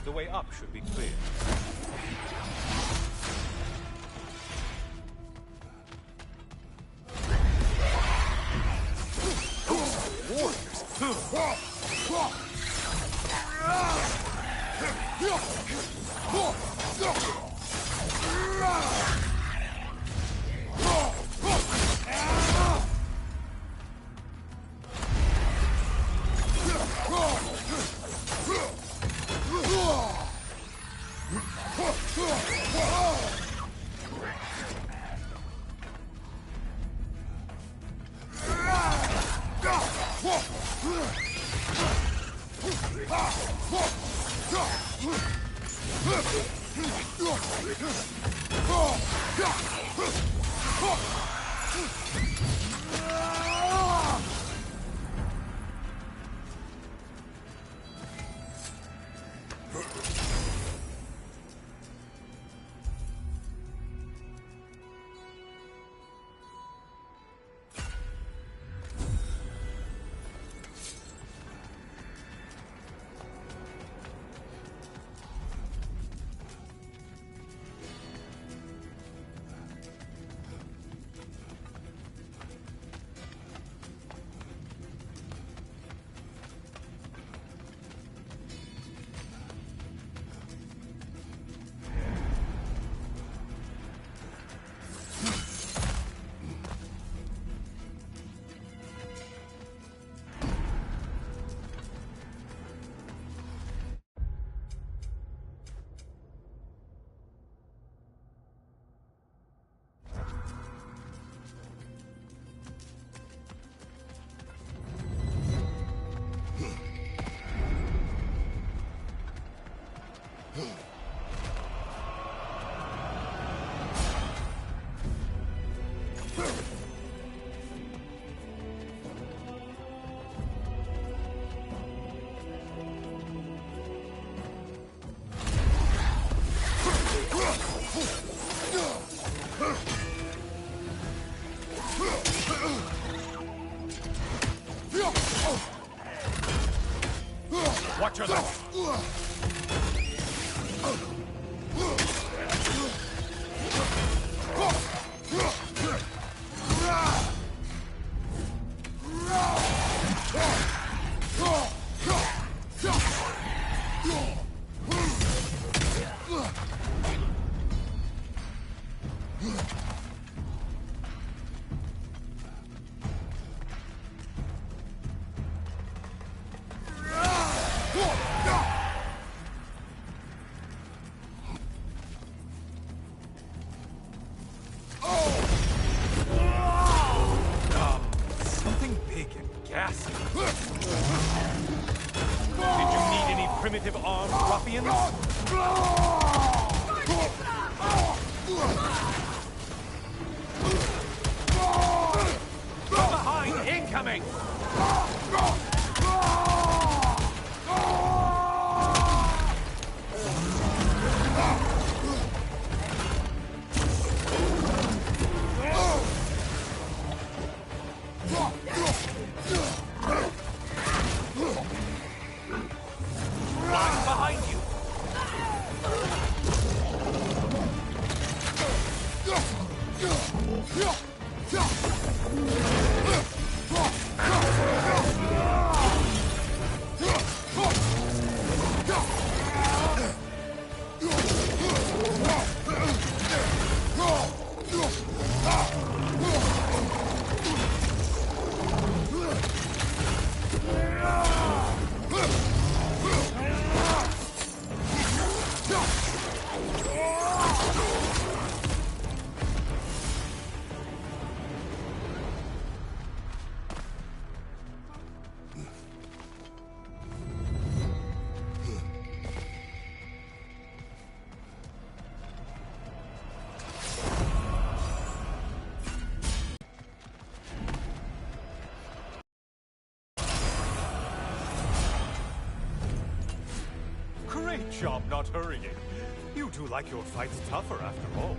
The way up should be clear. Watch your left. Something big and ghastly. Did you need any primitive armed ruffians? From behind, incoming! Right behind you! Great job not hurrying. You do like your fights tougher after all.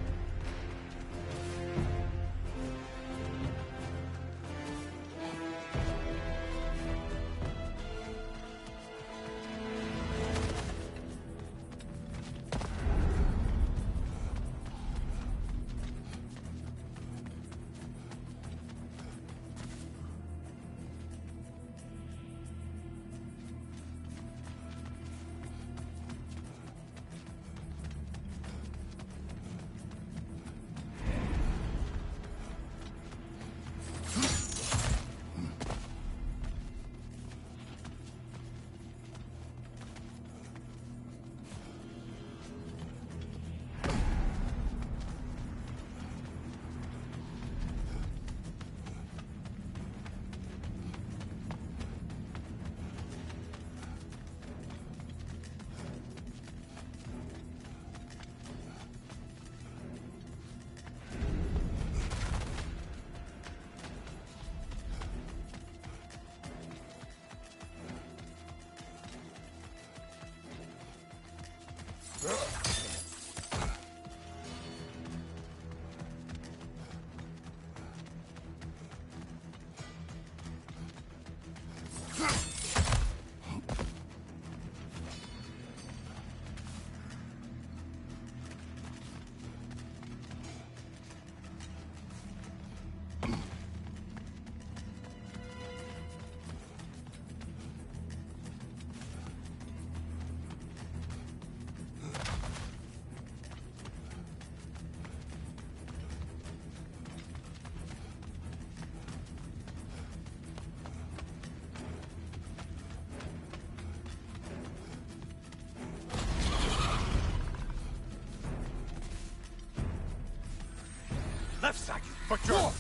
Left side, you butcher!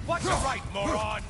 Watch your right, moron!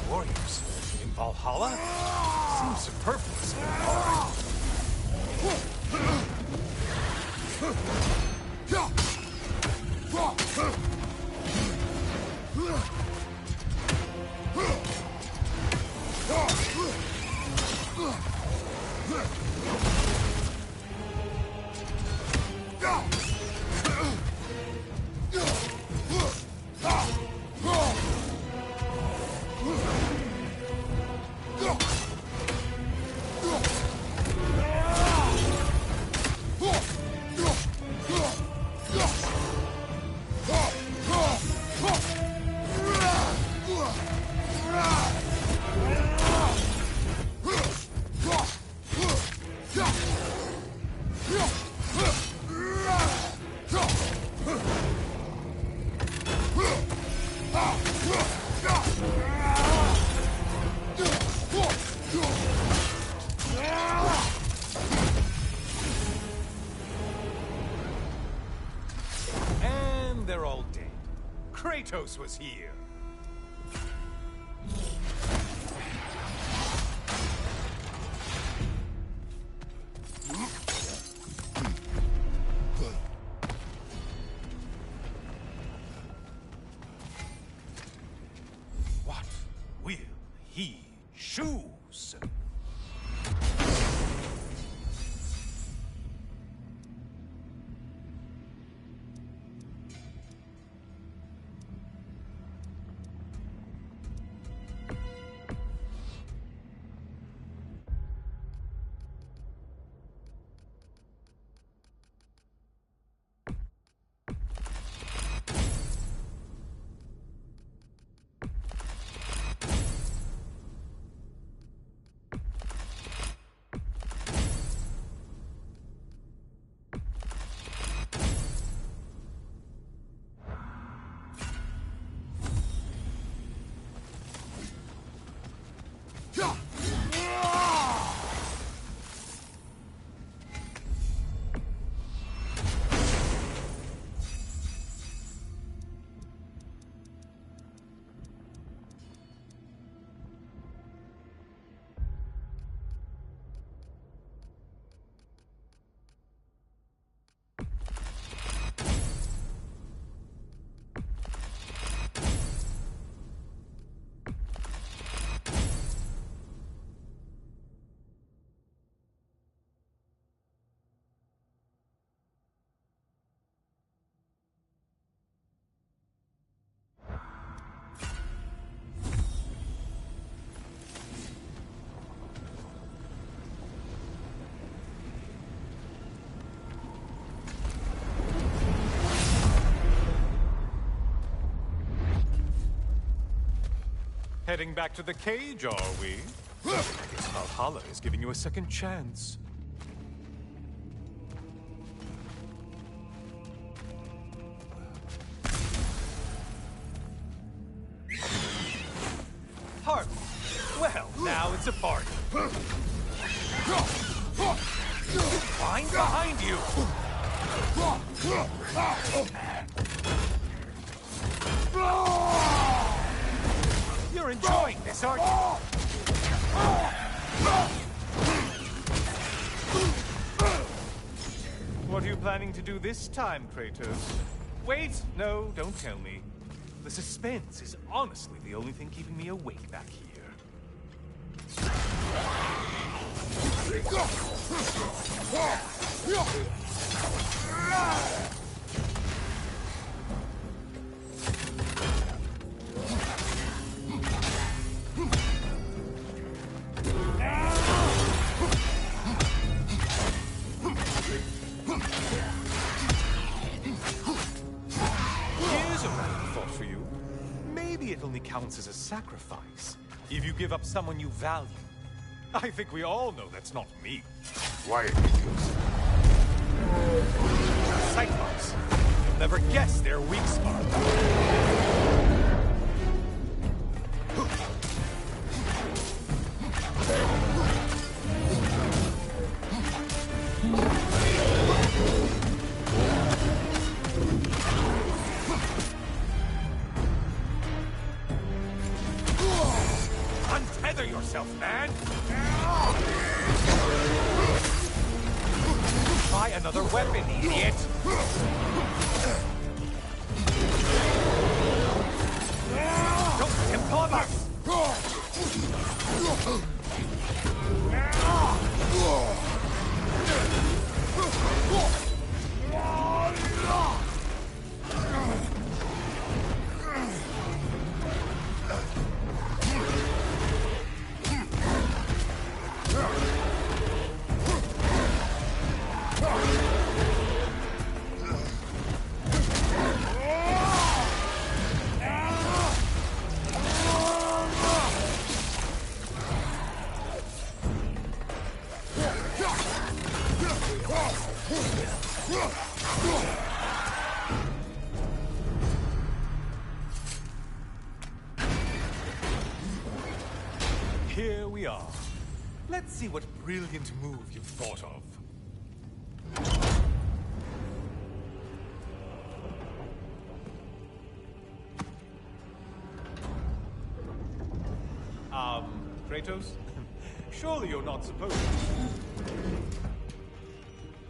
Warriors in Valhalla? Seems superfluous. And they're all dead. Kratos was here. What will he choose? Heading back to the cage, are we? Guess Valhalla is giving you a second chance. Party! Well, now it's a party. Line behind you! You're enjoying this, aren't you? What are you planning to do this time, Kratos? Wait! No, don't tell me. The suspense is honestly the only thing keeping me awake back here. Here's a random thought for you. Maybe it only counts as a sacrifice if you give up someone you value. I think we all know that's not me. Quiet, idiots. Cyclops. You'll never guess their weak spot. Untether yourself, man! Try another weapon, idiot! Don't let him club us! Here we are. Let's see what brilliant move you've thought of. Kratos? Surely you're not supposed to.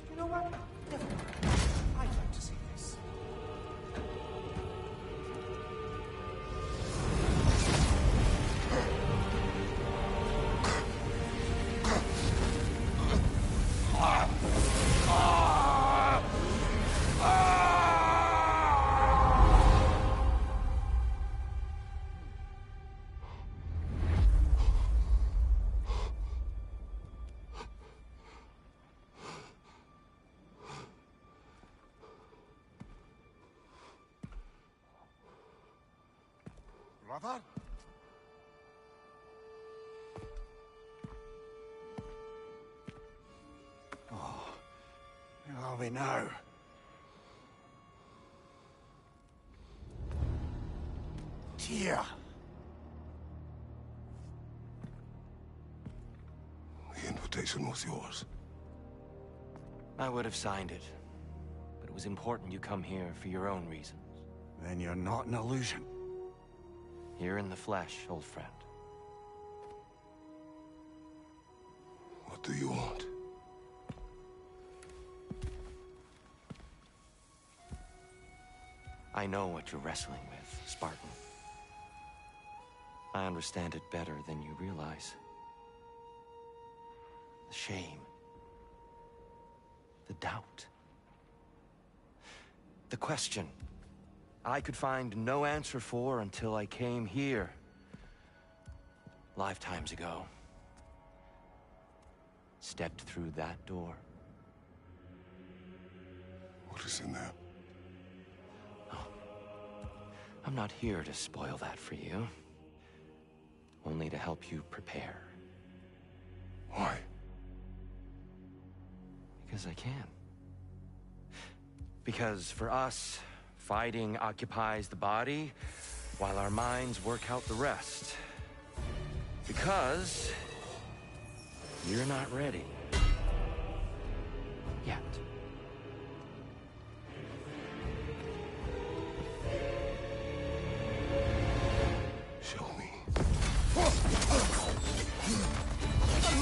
You know what? Never mind. I'd like to see this. Brother? Where are we now? Tyr! The invitation was yours. I would have signed it, but it was important you come here for your own reasons. Then you're not an illusion. Here in the flesh, old friend. What do you want? I know what you're wrestling with, Spartan. I understand it better than you realize. The shame. The doubt. The question I could find no answer for until I came here. Lifetimes ago. Stepped through that door. What is in there? I'm not here to spoil that for you. only to help you prepare. Why? Because I can. Because for us, fighting occupies the body, while our minds work out the rest. Because you're not ready. Yet. Show me. I'm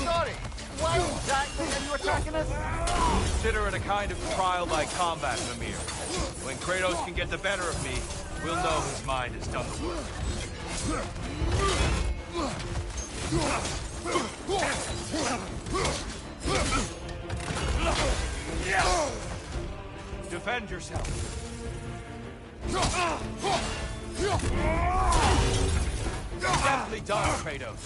sorry. Why exactly are you attacking us? Consider it a kind of trial by combat, Mimir. When Kratos can get the better of me, we'll know his mind has done the work. Defend yourself. Definitely done, Kratos.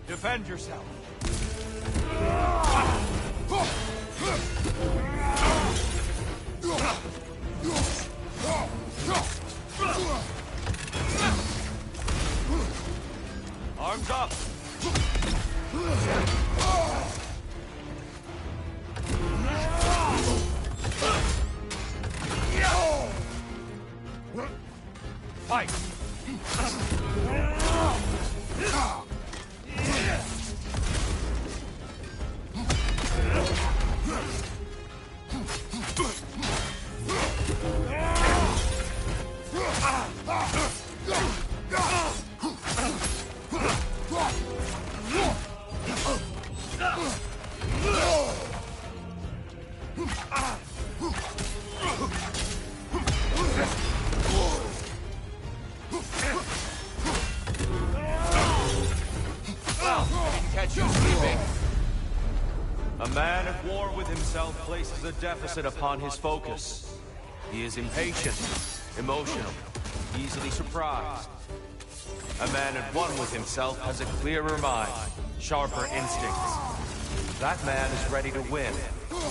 Defend yourself. Arms up. Fight. Catch you sleeping. A man at war with himself places a deficit upon his focus. He is impatient, emotional, easily surprised. A man at one with himself has a clearer mind, sharper instincts. That man is ready to win.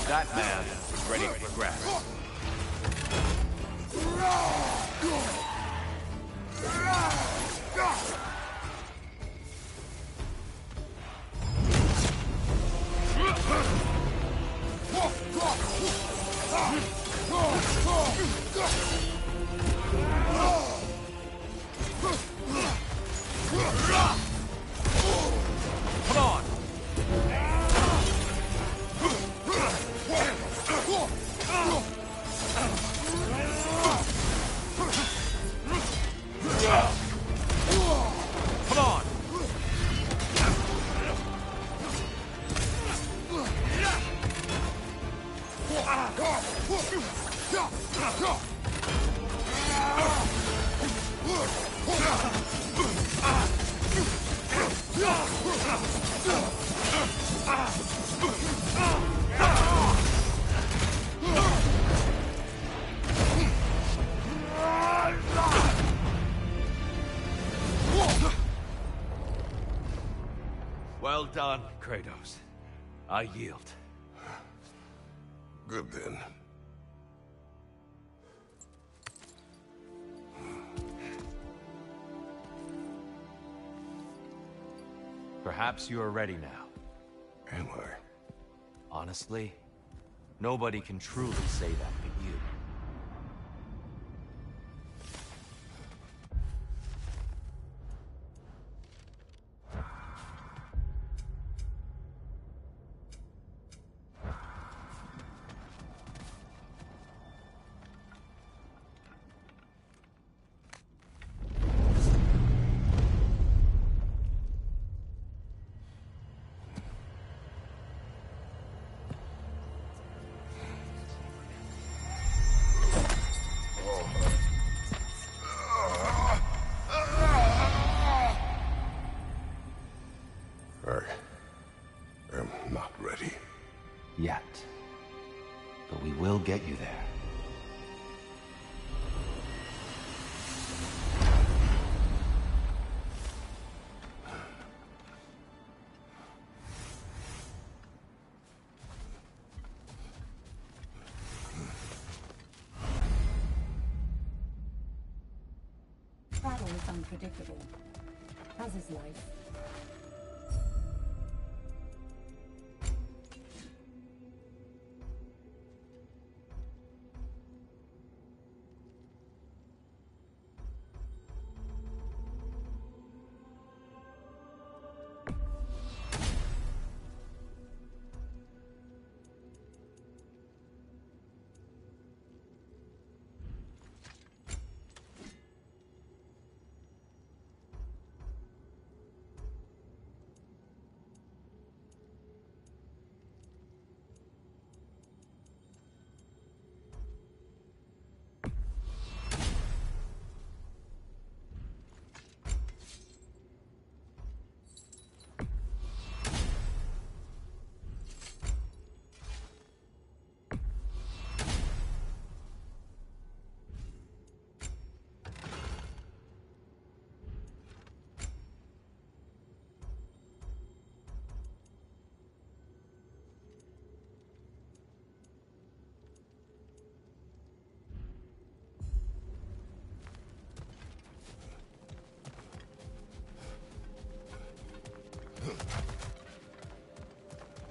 That man is ready to progress. Come on! Come on! Well done, Kratos. I yield. Good then. Perhaps you are ready now. Am I? Honestly, nobody can truly say that but you. I am not ready. Yet. But we will get you there. battle is unpredictable, as is life.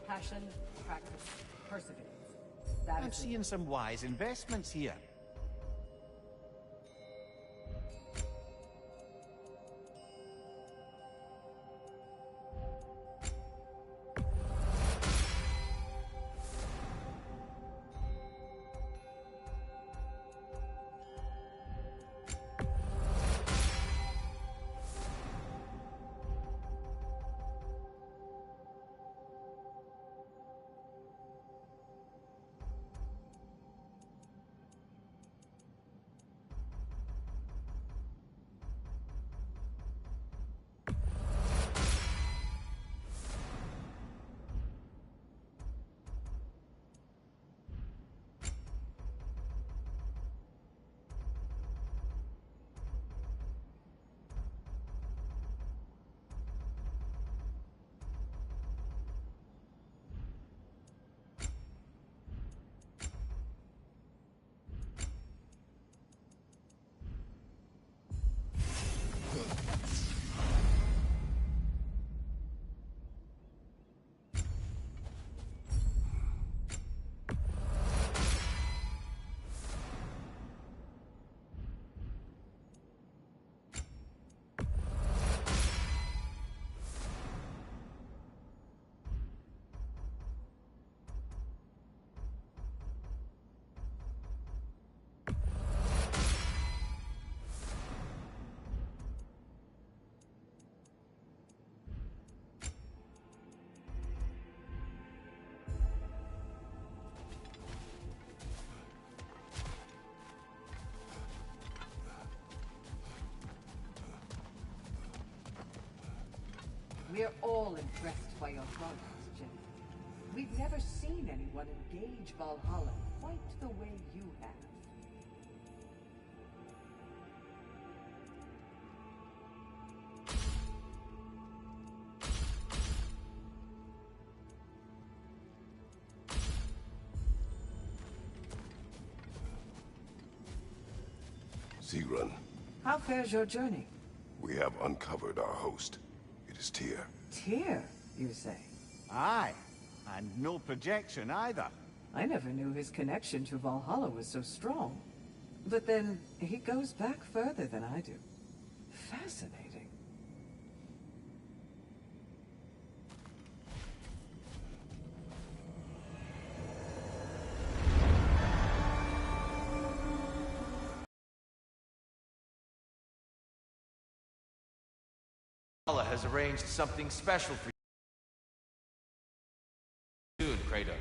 Passion, practice, perseverance. I'm seeing some wise investments here. We're all impressed by your progress, Jenny. We've never seen anyone engage Valhalla quite the way you have. Sigrun, How fares your journey? we have uncovered our host. It is Tyr. Tyr, you say? Aye, and no projection either. I never knew his connection to Valhalla was so strong. But then, he goes back further than I do. Fascinating. Valhalla has arranged something special for you soon, Kratos.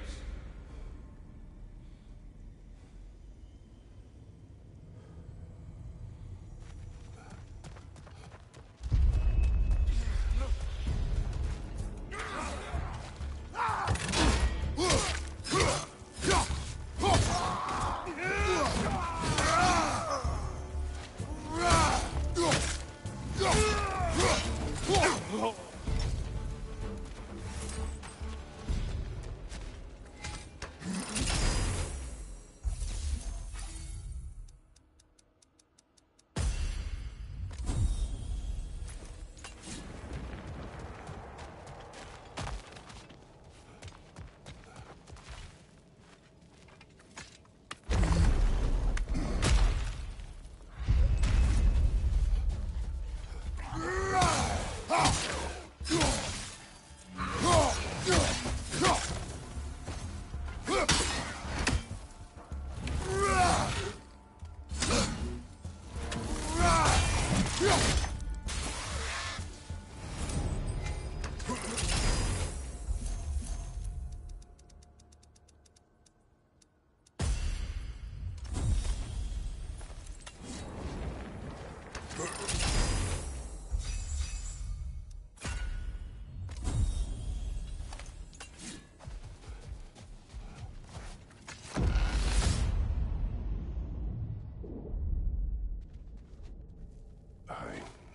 I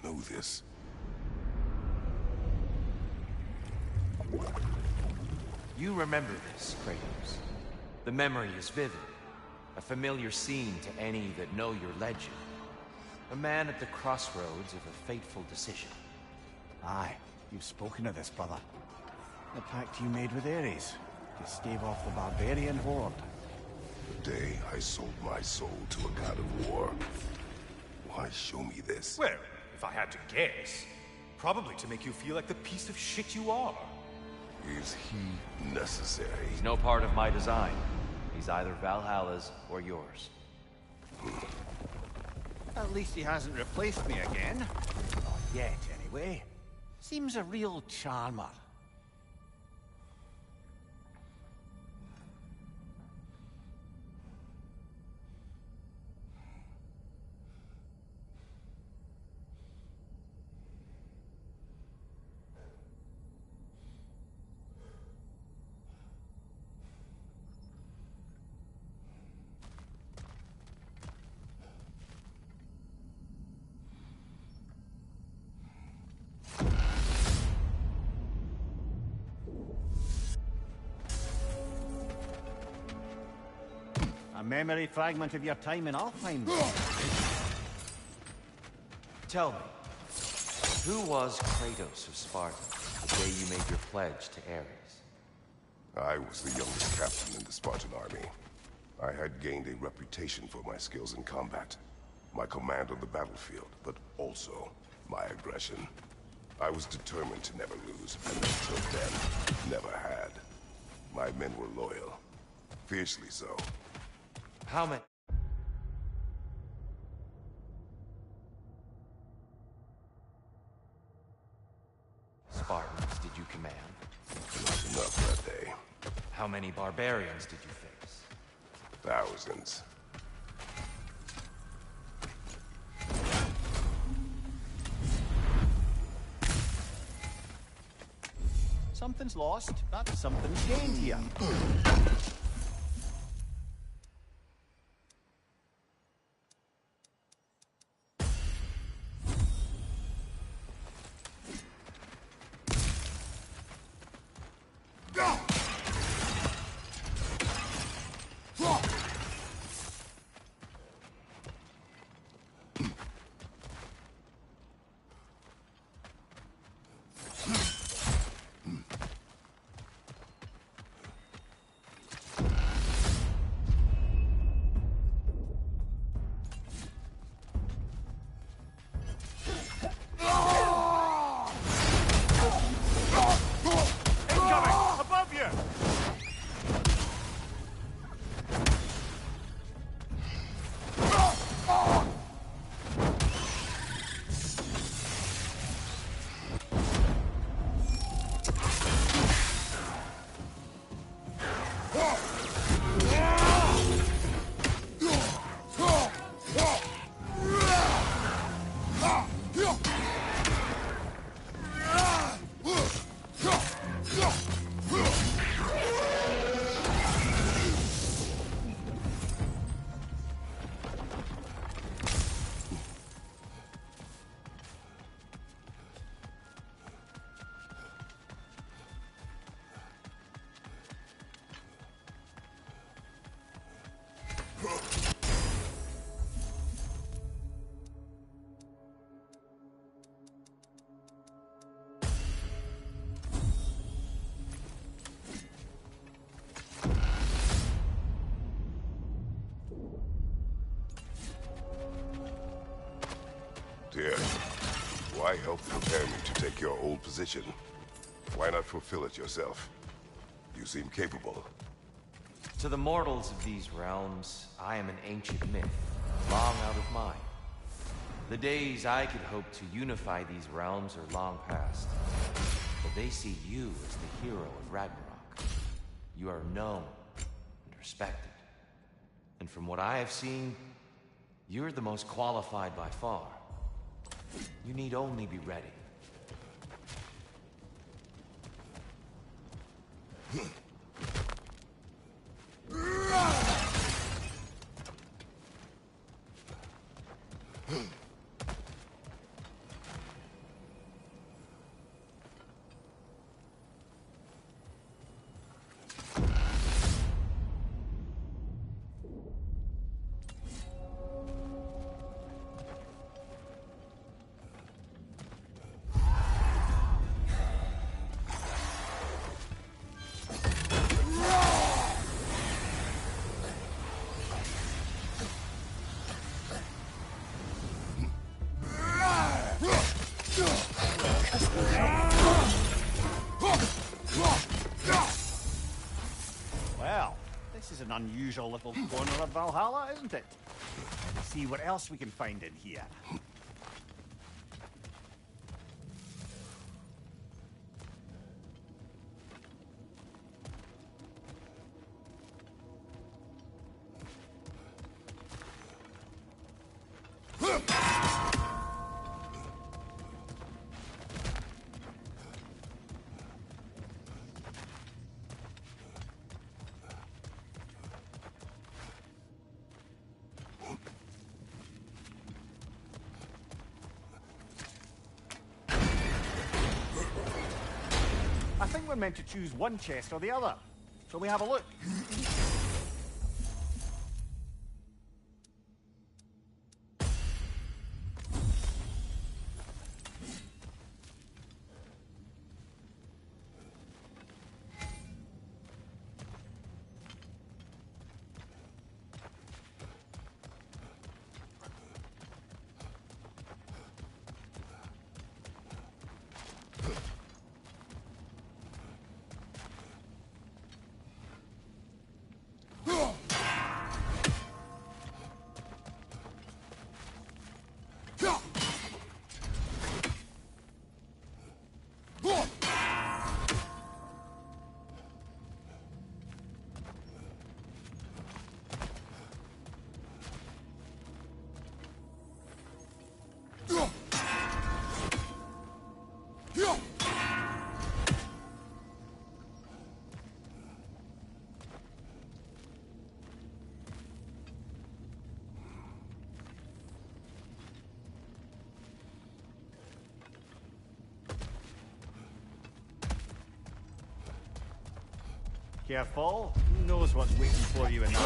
know this. You remember this, Kratos. The memory is vivid. A familiar scene to any that know your legend. A man at the crossroads of a fateful decision. Aye, you've spoken of this, brother. The pact you made with Ares to stave off the barbarian horde. The day I sold my soul to a god of war. Why show me this? Well, if I had to guess, probably to make you feel like the piece of shit you are. Is he necessary? He's no part of my design. He's either Valhalla's or yours. At least he hasn't replaced me again. Not yet, anyway. Seems a real charmer. A memory fragment of your time in Alfheim. Tell me, who was Kratos of Sparta the day you made your pledge to Ares? I was the youngest captain in the Spartan army. I had gained a reputation for my skills in combat, my command on the battlefield, but also my aggression. I was determined to never lose, and until then, never had. My men were loyal, fiercely so. How many? Spartans did you command? Not enough that day. How many barbarians did you face? Thousands. Something's lost, but something's gained here. Dear, why help prepare me to take your old position? Why not fulfill it yourself? You seem capable. To the mortals of these realms, I am an ancient myth, long out of mind. The days I could hope to unify these realms are long past. But they see you as the hero of Ragnarok. You are known and respected. And from what I have seen, you're the most qualified by far. You need only be ready. Well, this is an unusual little corner of Valhalla, isn't it? Let's see what else we can find in here. I think we're meant to choose one chest or the other. Shall we have a look? Careful. Who knows what's waiting for you in that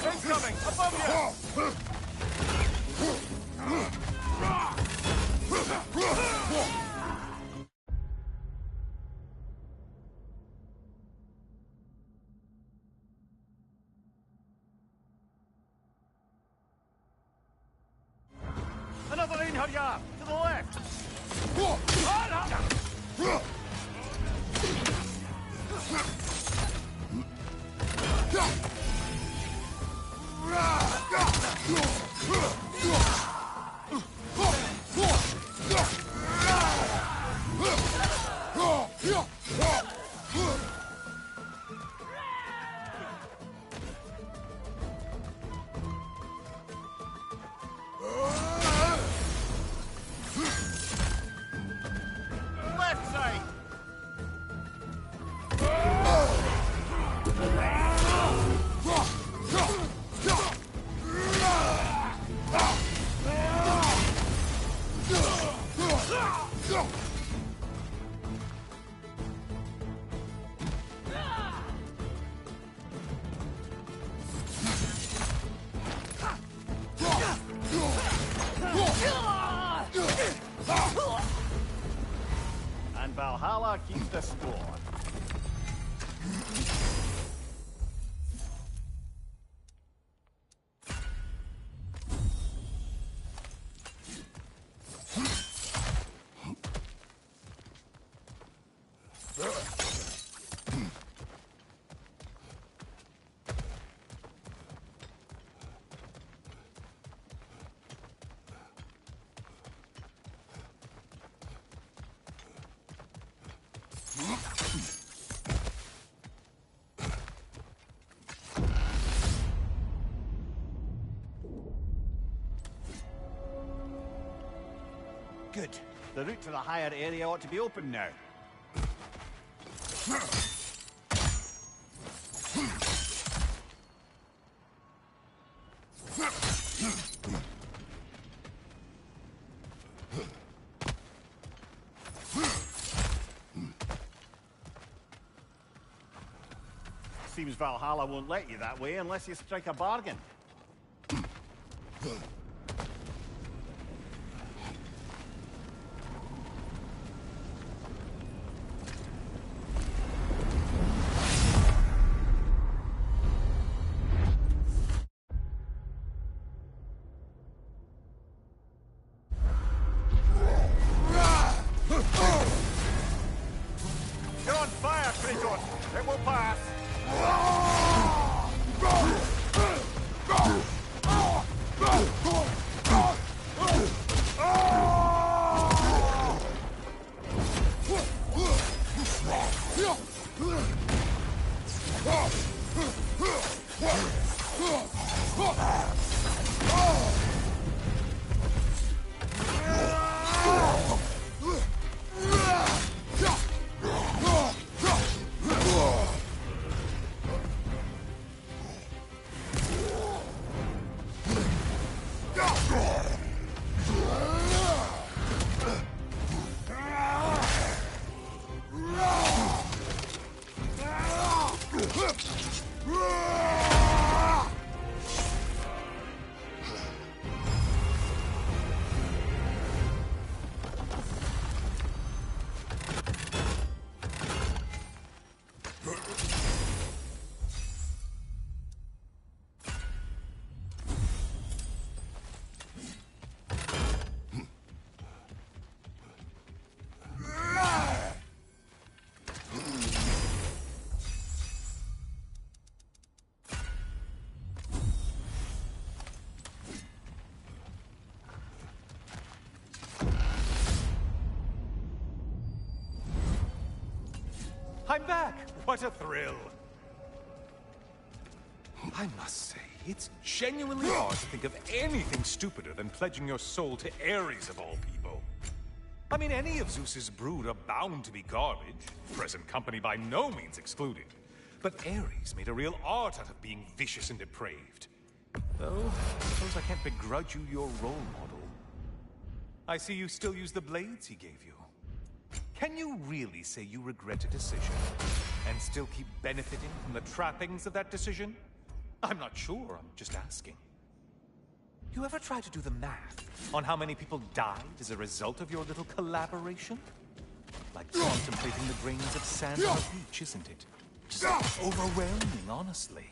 Incoming! Above you! Another Einherjar! To the left! Left side! And Valhalla keeps the score. Good. The route to the higher area ought to be open now. Seems Valhalla won't let you that way unless you strike a bargain. I'm back! What a thrill! I must say, it's genuinely hard to think of anything stupider than pledging your soul to Ares of all people. I mean, any of Zeus's brood are bound to be garbage, present company by no means excluded. But Ares made a real art out of being vicious and depraved. Though, I suppose I can't begrudge you your role model. I see you still use the blades he gave you. Can you really say you regret a decision, and still keep benefiting from the trappings of that decision? I'm not sure, I'm just asking. You ever try to do the math on how many people died as a result of your little collaboration? Like contemplating the grains of sand on a beach, isn't it? Just overwhelming, honestly.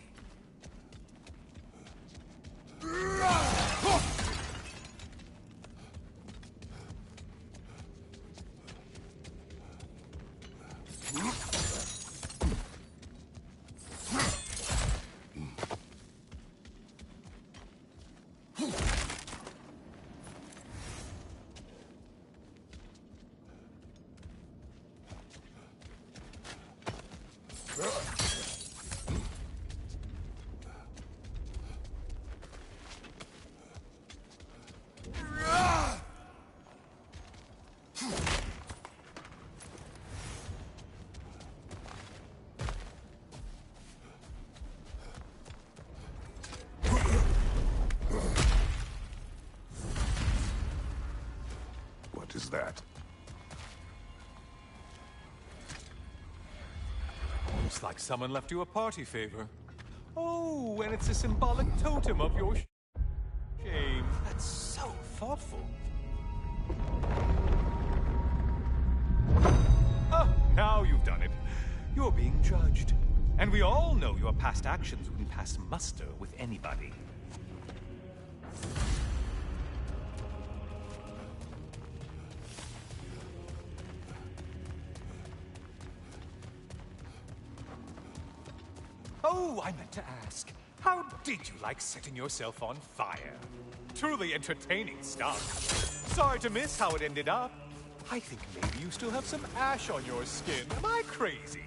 What is that? Looks like someone left you a party favor. Oh, and it's a symbolic totem of your shame. That's so thoughtful. Oh, now you've done it. You're being judged. And we all know your past actions wouldn't pass muster with anybody. Oh, I meant to ask, how did you like setting yourself on fire? Truly entertaining stuff. Sorry to miss how it ended up. I think maybe you still have some ash on your skin. Am I crazy?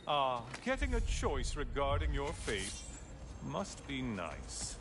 Ah, getting a choice regarding your fate must be nice.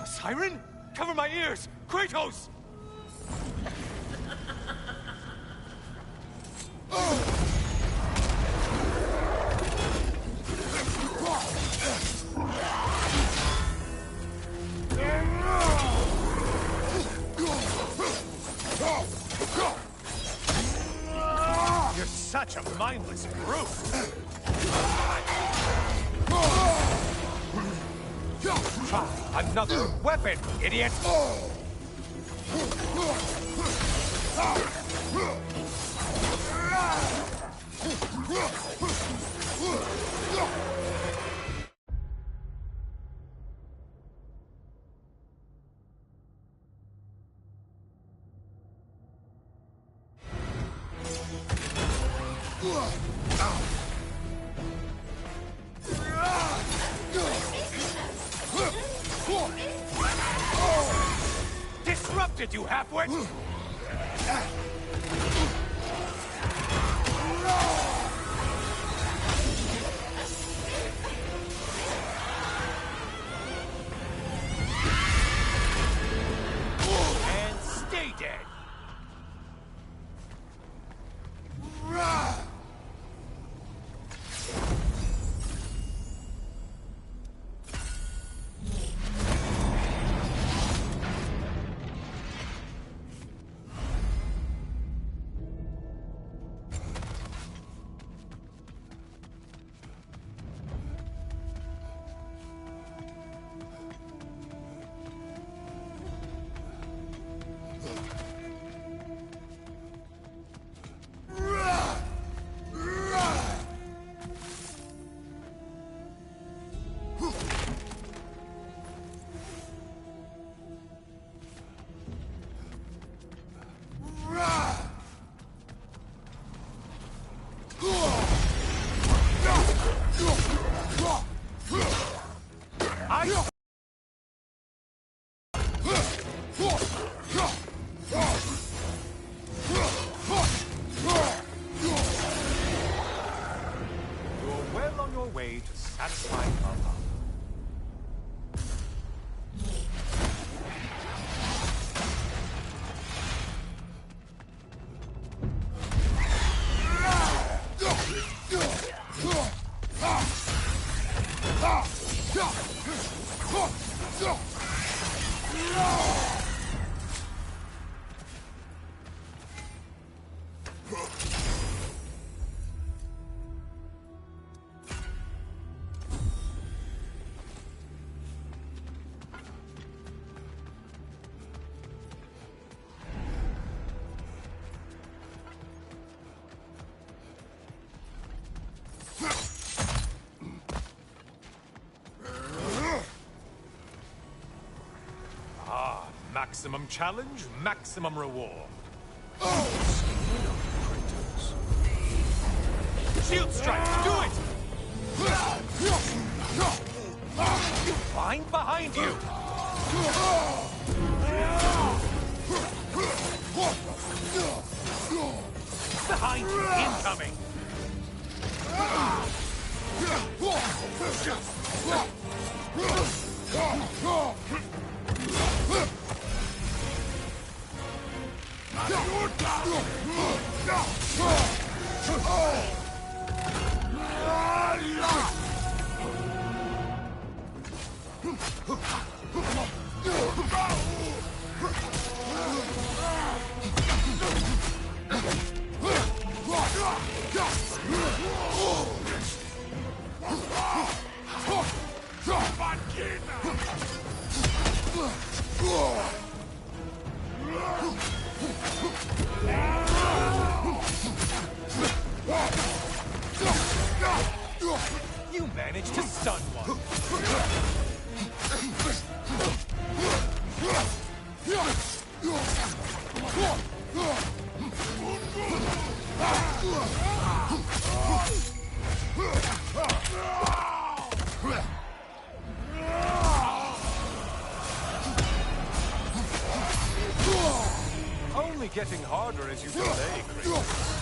Siren? Cover my ears! Kratos! You're such a mindless brute! Try another weapon, idiot! Disrupted, you halfwit! And stay dead! You're well on your way to satisfying Valhalla. Maximum challenge, maximum reward. Shield strike, do it! Find behind you! Behind you, incoming! You managed to stun one. Only getting harder as you play, Kratos.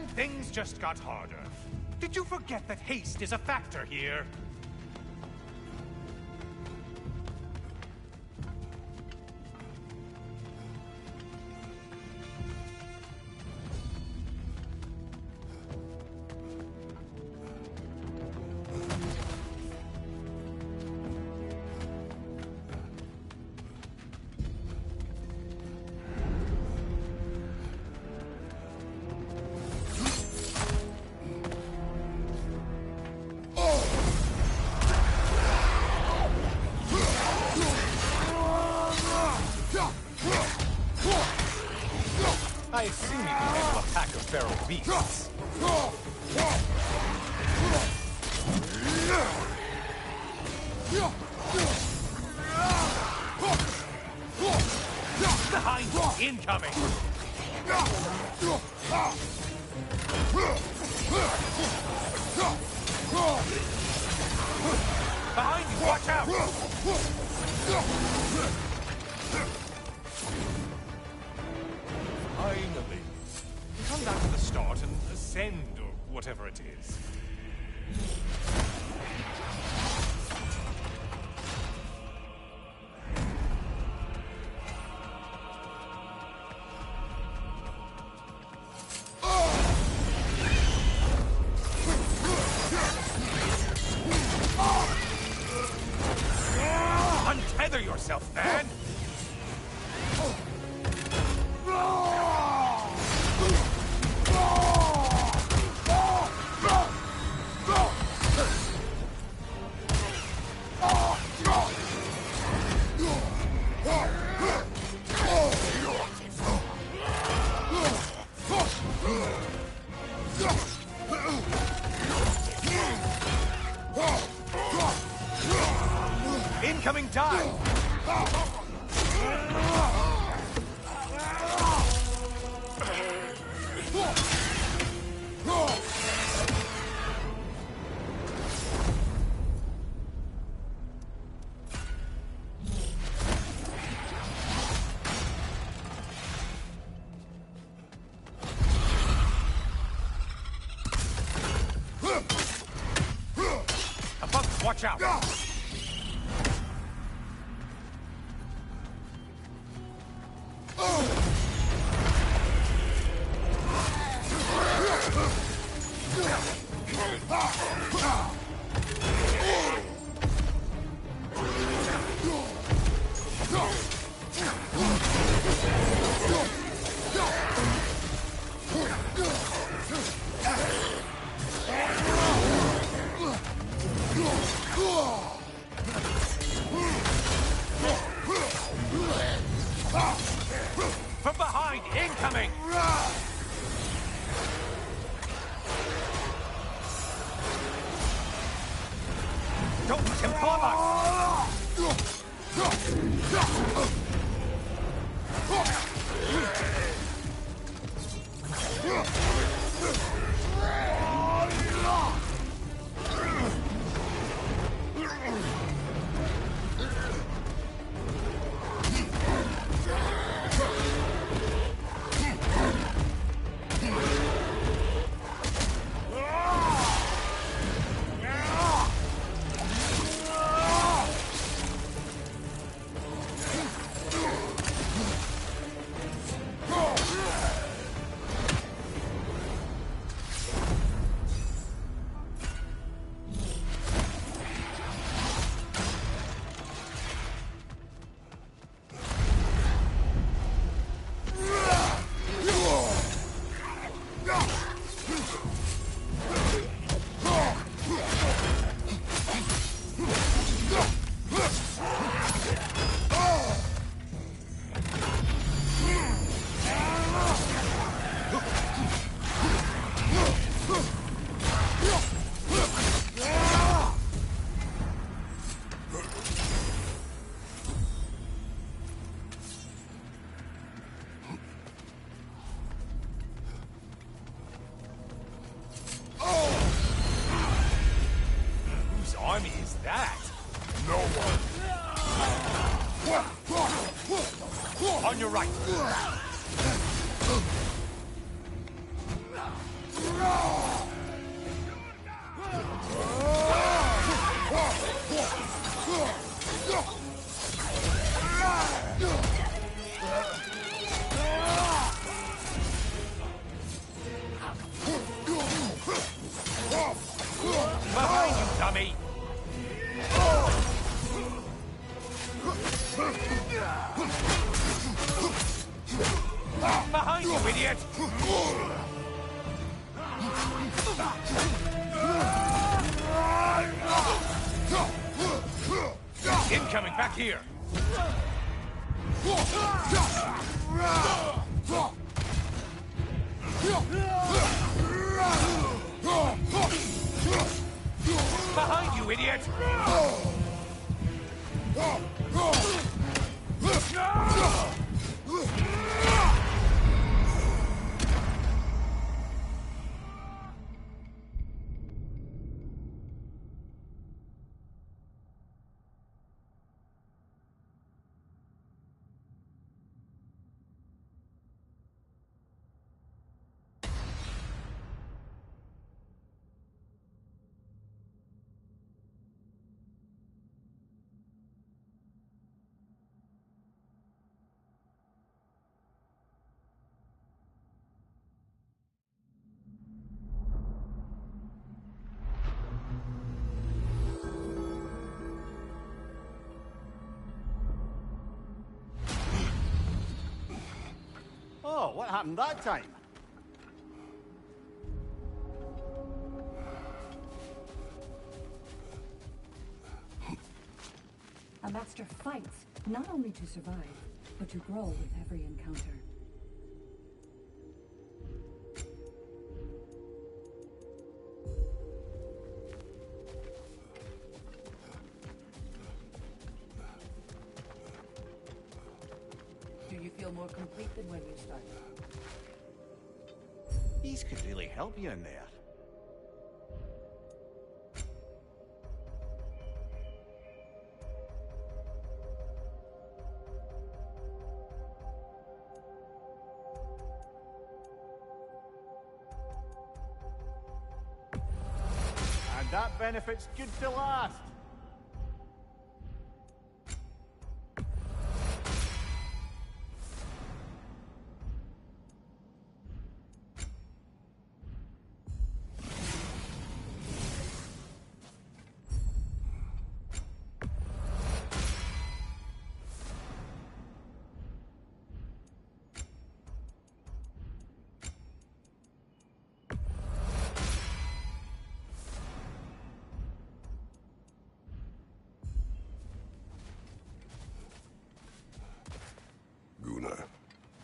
Things just got harder. Did you forget that haste is a factor here? I assume you can handle a pack of feral beasts. Behind you! Incoming! Behind you! Watch out! Finally. Come back to the start and ascend, or whatever it is. Untether yourself, man! Incoming dive! Above, watch out! From behind, incoming! Don't let him club us! army is that? No one. On your right. Incoming, back here! Behind you, idiot! Oh, what happened that time? A master fights, not only to survive, but to grow with every encounter. Do you feel more complete than when you started? These could really help you in there. And that benefit's good to last.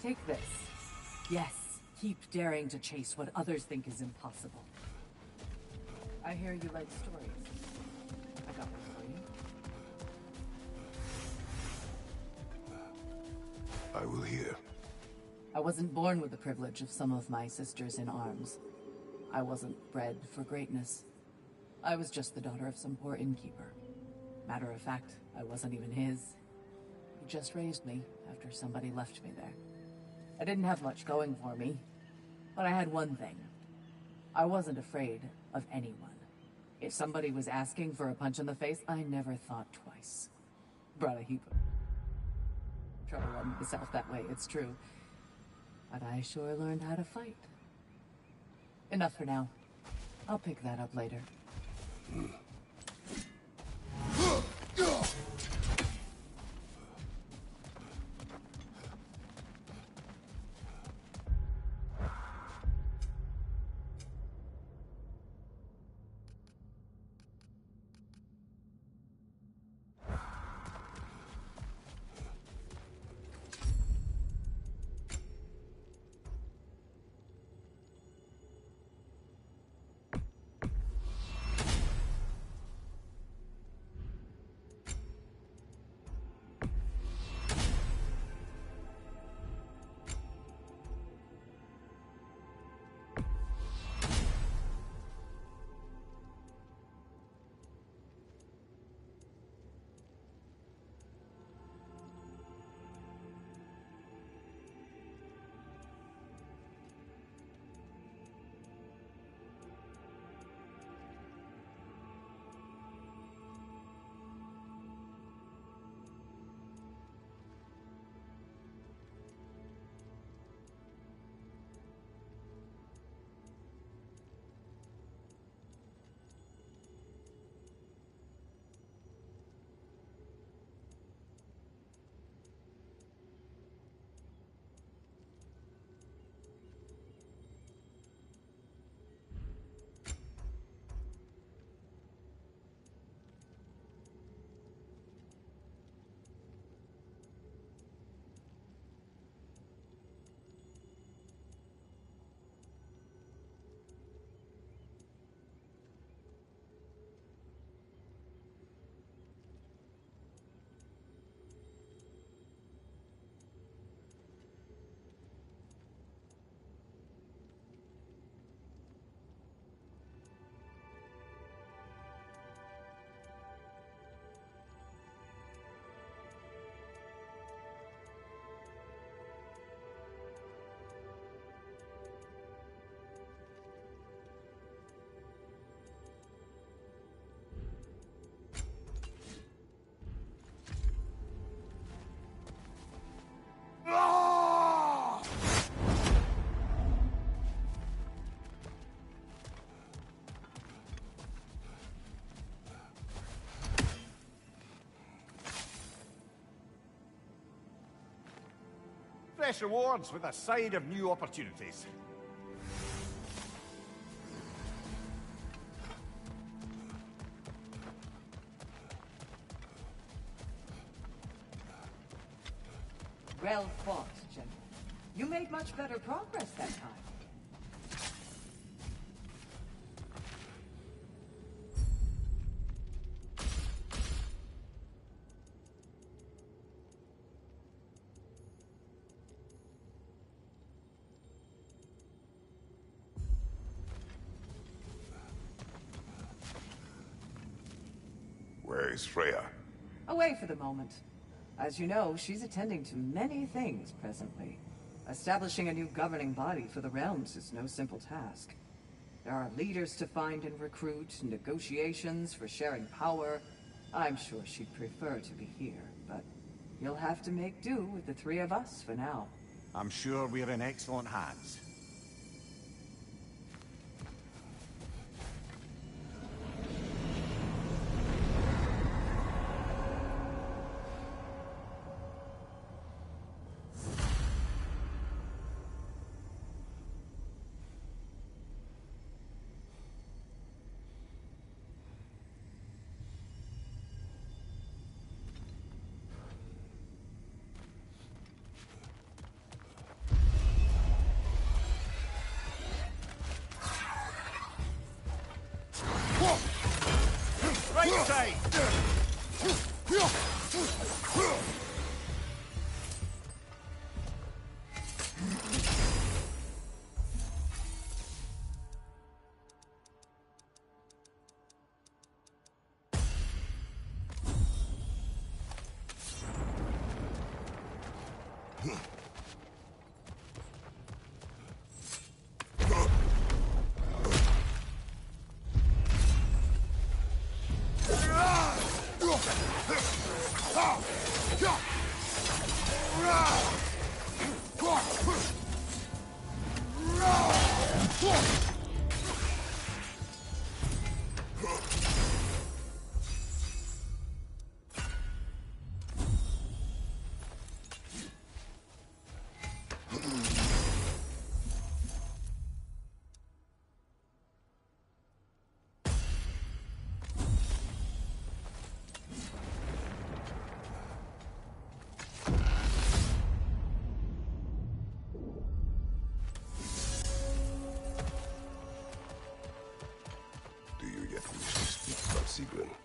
Take this. Yes, keep daring to chase what others think is impossible. I hear you like stories. I got one for you. I will hear. I wasn't born with the privilege of some of my sisters in arms. I wasn't bred for greatness. I was just the daughter of some poor innkeeper. Matter of fact, I wasn't even his. He just raised me after somebody left me there. I didn't have much going for me, but I had one thing. I wasn't afraid of anyone. If somebody was asking for a punch in the face, I never thought twice. Brought a heap of trouble on myself that way, it's true. But I sure learned how to fight. Enough for now. I'll pick that up later. Fresh rewards with a side of new opportunities. Well fought, General. You made much better progress that time. Where is Freya? Away for the moment. As you know, she's attending to many things presently. Establishing a new governing body for the realms is no simple task. There are leaders to find and recruit, negotiations for sharing power. I'm sure she'd prefer to be here, but you'll have to make do with the three of us for now. I'm sure we're in excellent hands. Right side!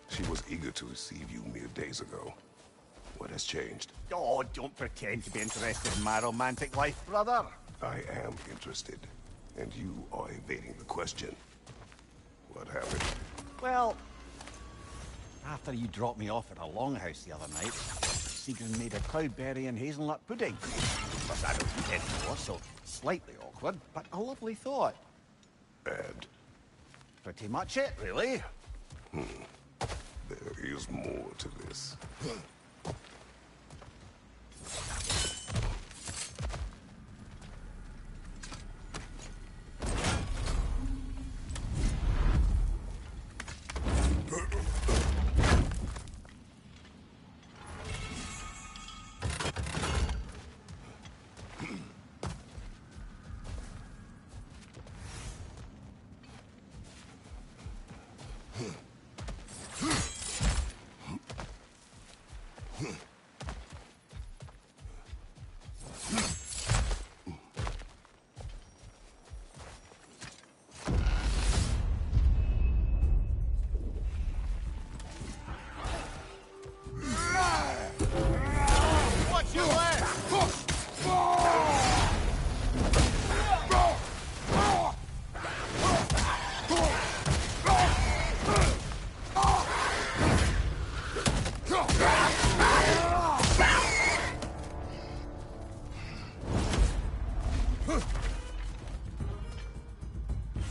She was eager to receive you mere days ago. What has changed? Oh, don't pretend to be interested in my romantic life, brother. I am interested, and you are evading the question. What happened? Well, after you dropped me off at a longhouse the other night, Sigrun made a cloudberry and hazelnut pudding. Of course, I don't eat anymore, so slightly awkward, but a lovely thought. And? Pretty much it, really. There is more to this.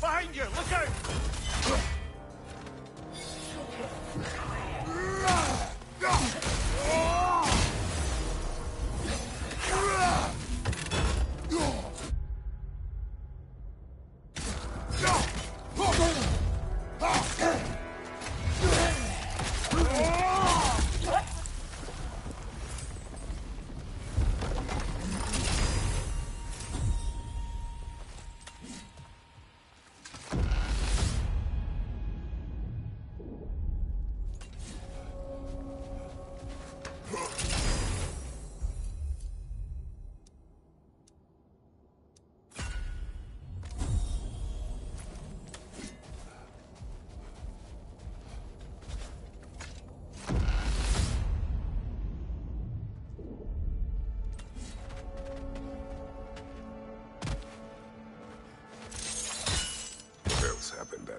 Behind you! Look out!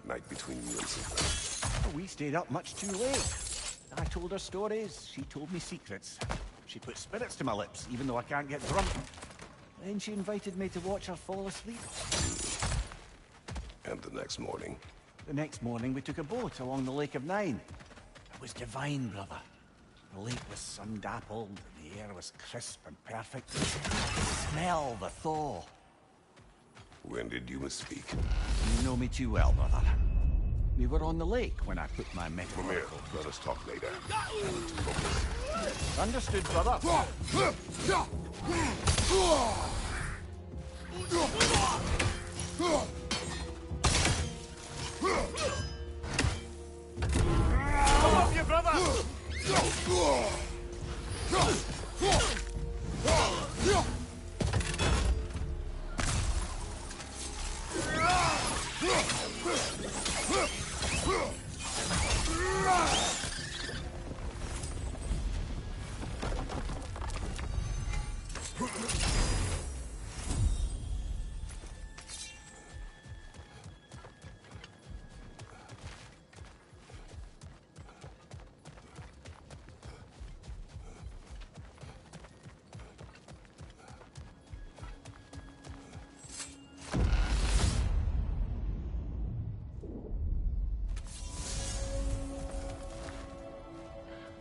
that night between you and Sigmund? We stayed up much too late. I told her stories, she told me secrets. She put spirits to my lips, even though I can't get drunk. Then she invited me to watch her fall asleep. And the next morning? The next morning we took a boat along the Lake of Nine. It was divine, brother. The lake was sun-dappled, the air was crisp and perfect. Smell the thaw. When did you misspeak? You know me too well, brother. We were on the lake when I put my metaphorical... Let us talk later. I need to focus. Understood, brother. Come up, you brother!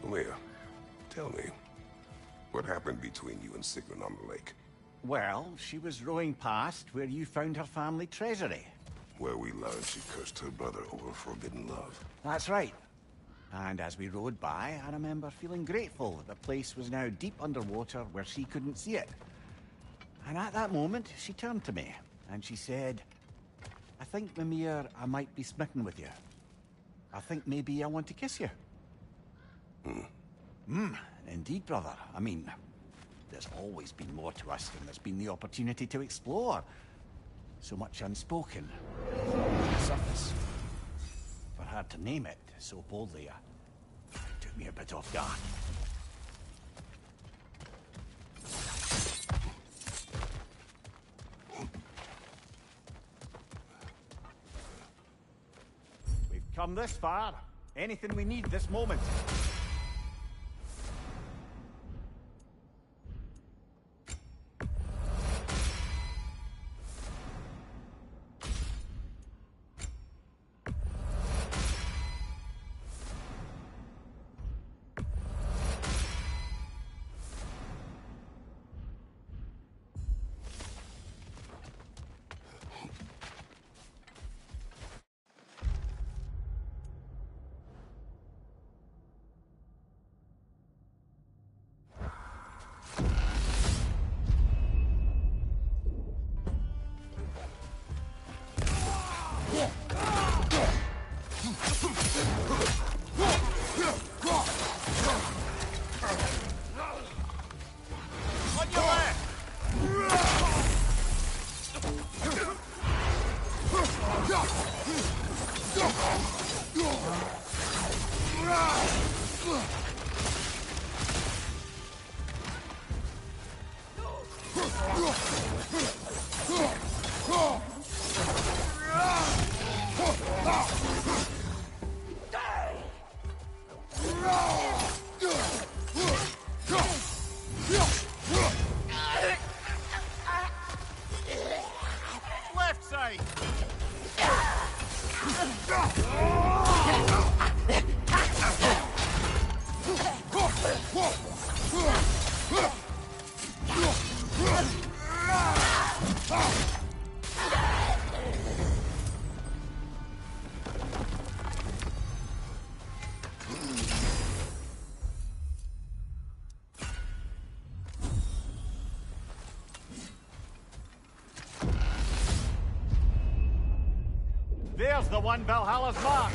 Leah, tell me, what happened between you and Sigmund on the lake? Well, she was rowing past where you found her family treasury. Where we learned she cursed her brother over forbidden love. That's right. And as we rowed by, I remember feeling grateful that the place was now deep underwater where she couldn't see it. And at that moment, she turned to me, and she said, I think, Mimir, I might be smitten with you. I think maybe I want to kiss you. Indeed, brother. I mean, there's always been more to us than there's been the opportunity to explore. So much unspoken. On the surface. For her to name it so boldly, it took me a bit off guard. We've come this far. Anything we need this moment. Left side! There's the one Valhalla's mark!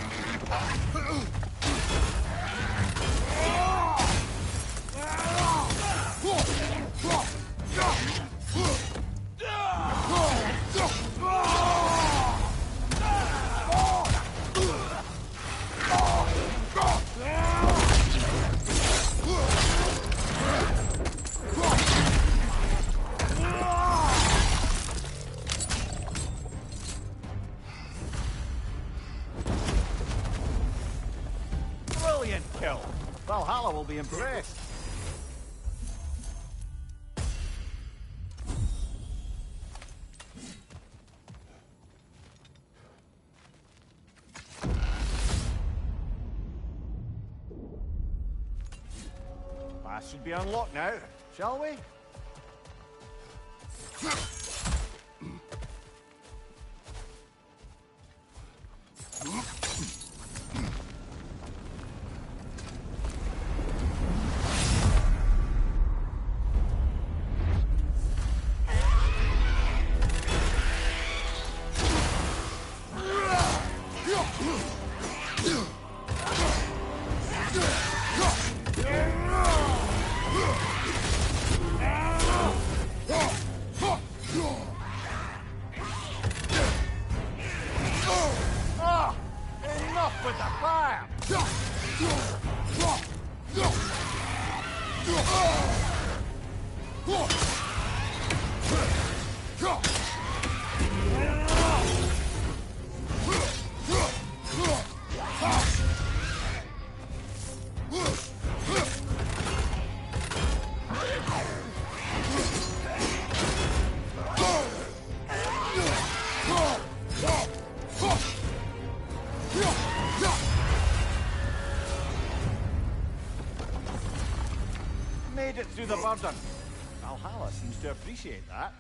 brilliant kill. Valhalla will be impressed. Pass should be unlocked now, shall we? Enough with the fire! Made it through the burden. Valhalla seems to appreciate that.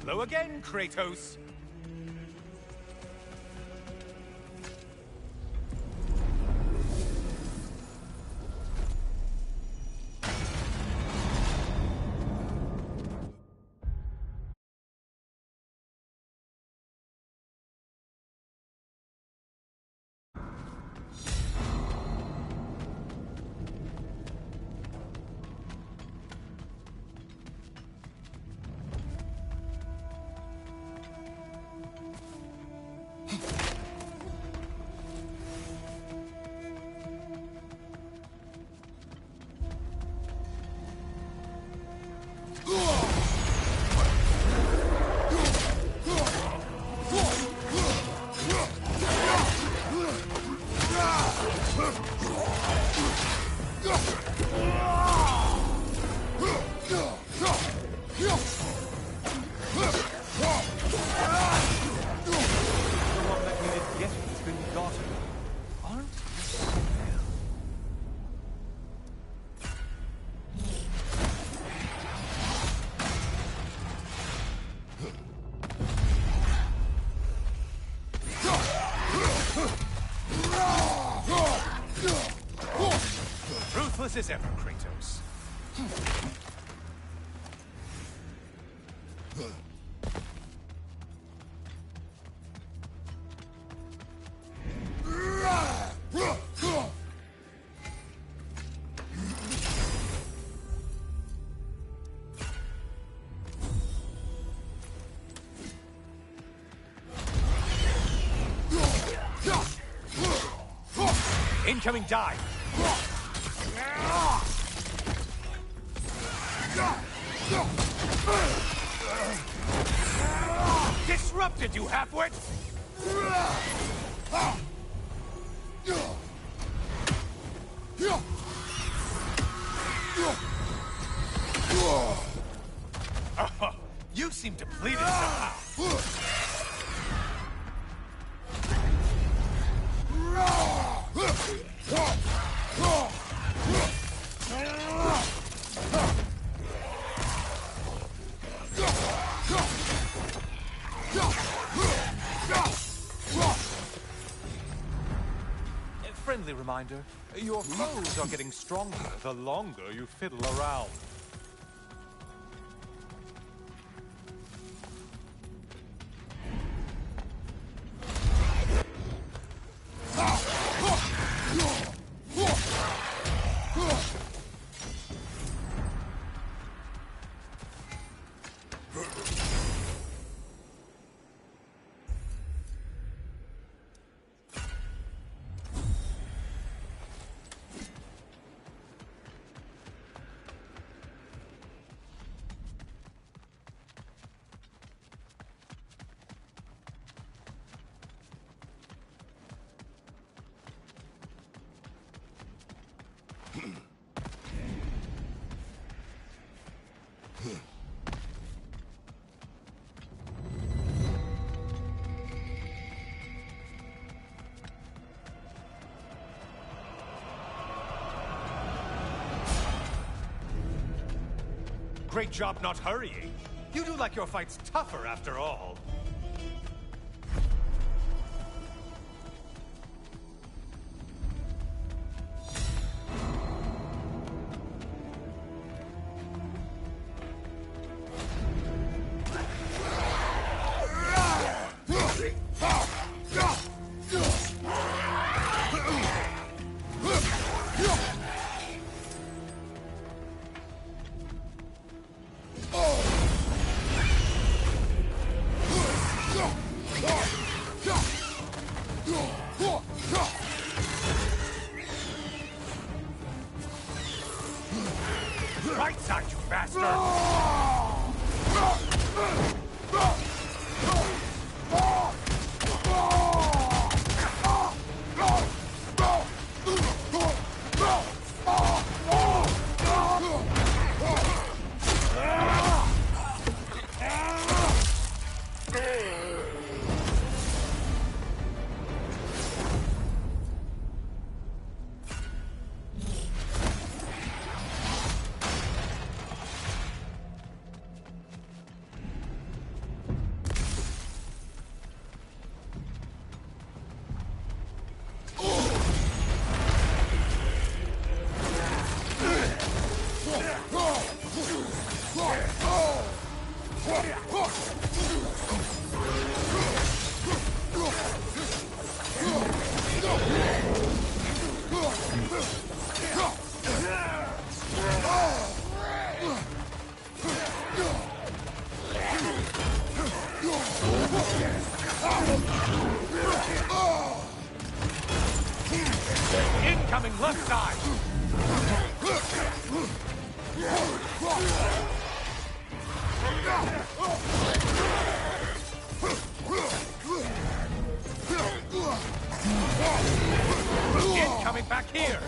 Hello again, Kratos. one that needed getting's been gotten. Aren't you? Ruthless as ever, Kratos. Incoming dive! Disrupted, you halfwit! Oh, you seem depleted somehow. A friendly reminder, your foes are getting stronger the longer you fiddle around. Great job not hurrying. You do like your fights tougher after all. Right side, you bastard! Incoming left side! coming back here!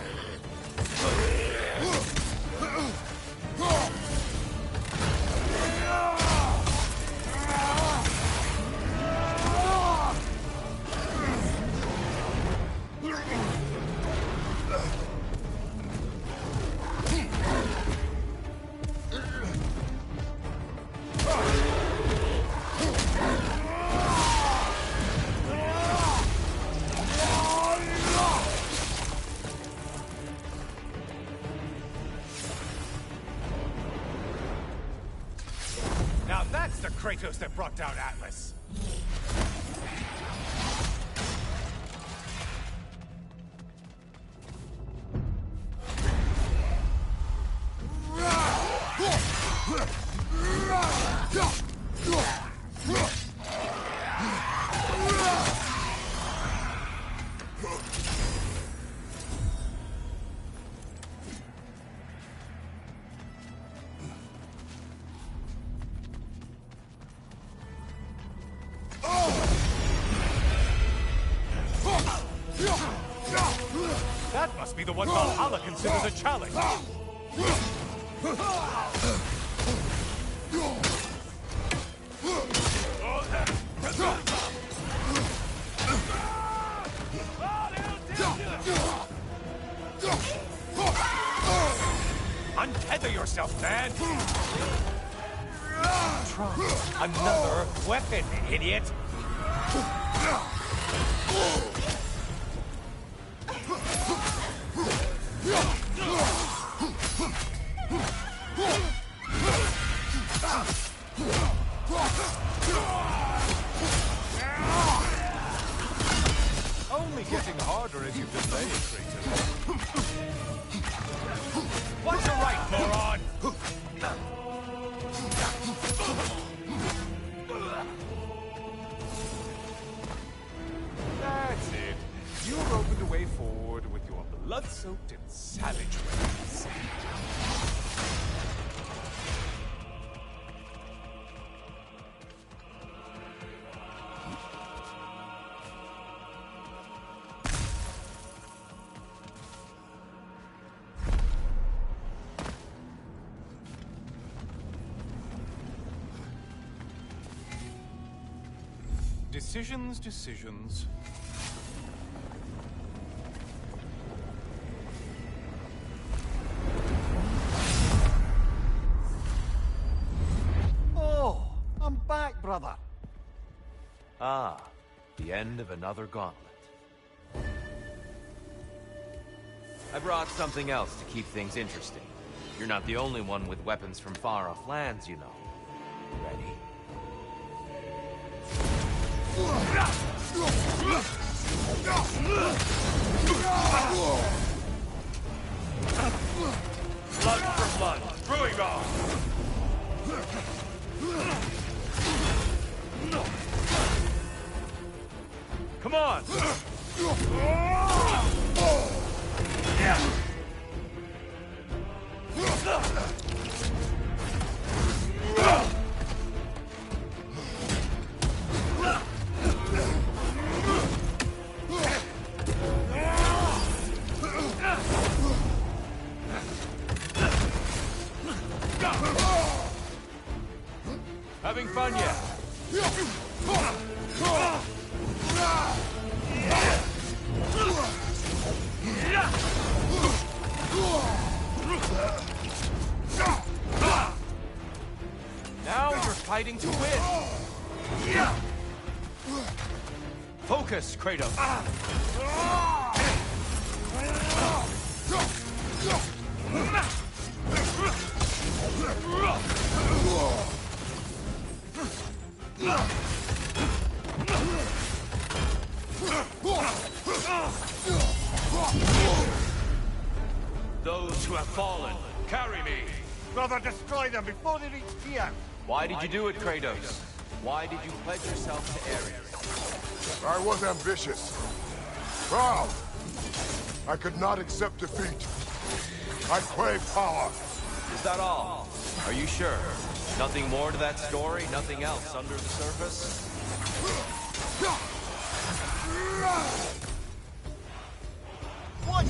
Now that's the Kratos that brought down Atlas! That must be the one Valhalla considers a challenge! Untether yourself, man! Try another weapon, idiot! Only getting harder as you delay it, Kratos. What's your right, moron? That's it. You've opened a way forward with your blood-soaked and savage ways. Decisions, decisions. Oh, I'm back, brother. Ah, the end of another gauntlet. I brought something else to keep things interesting. You're not the only one with weapons from far-off lands, you know. Ready? Blood for blood, brewing on! Come on! Having fun yet? Now you're fighting to win. Focus, Kratos. Those who have fallen, carry me. Brother, destroy them before they reach here. Why did you do it, Kratos? Why did you pledge yourself to Ares? I was ambitious. Proud. I could not accept defeat. I crave power. Is that all? Are you sure? Nothing more to that story? Nothing else under the surface? What?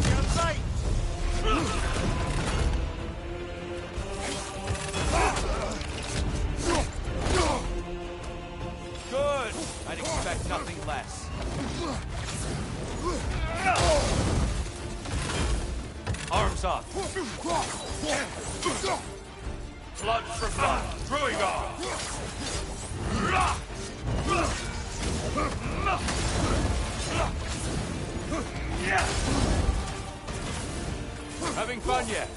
arms up. Blood for blood. Druigar! Having fun yet?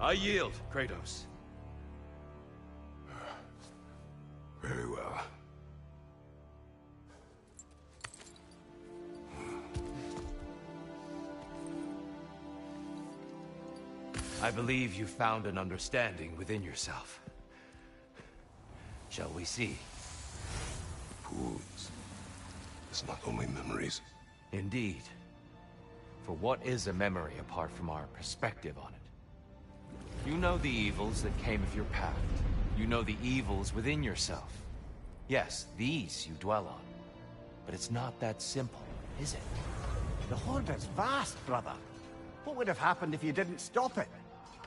I yield, Kratos. Very well. I believe you found an understanding within yourself. Shall we see? Fools. It's not only memories. Indeed. For what is a memory apart from our perspective on it? You know the evils that came of your path. You know the evils within yourself. Yes, these you dwell on. But it's not that simple, is it? The Horde is vast, brother. What would have happened if you didn't stop it?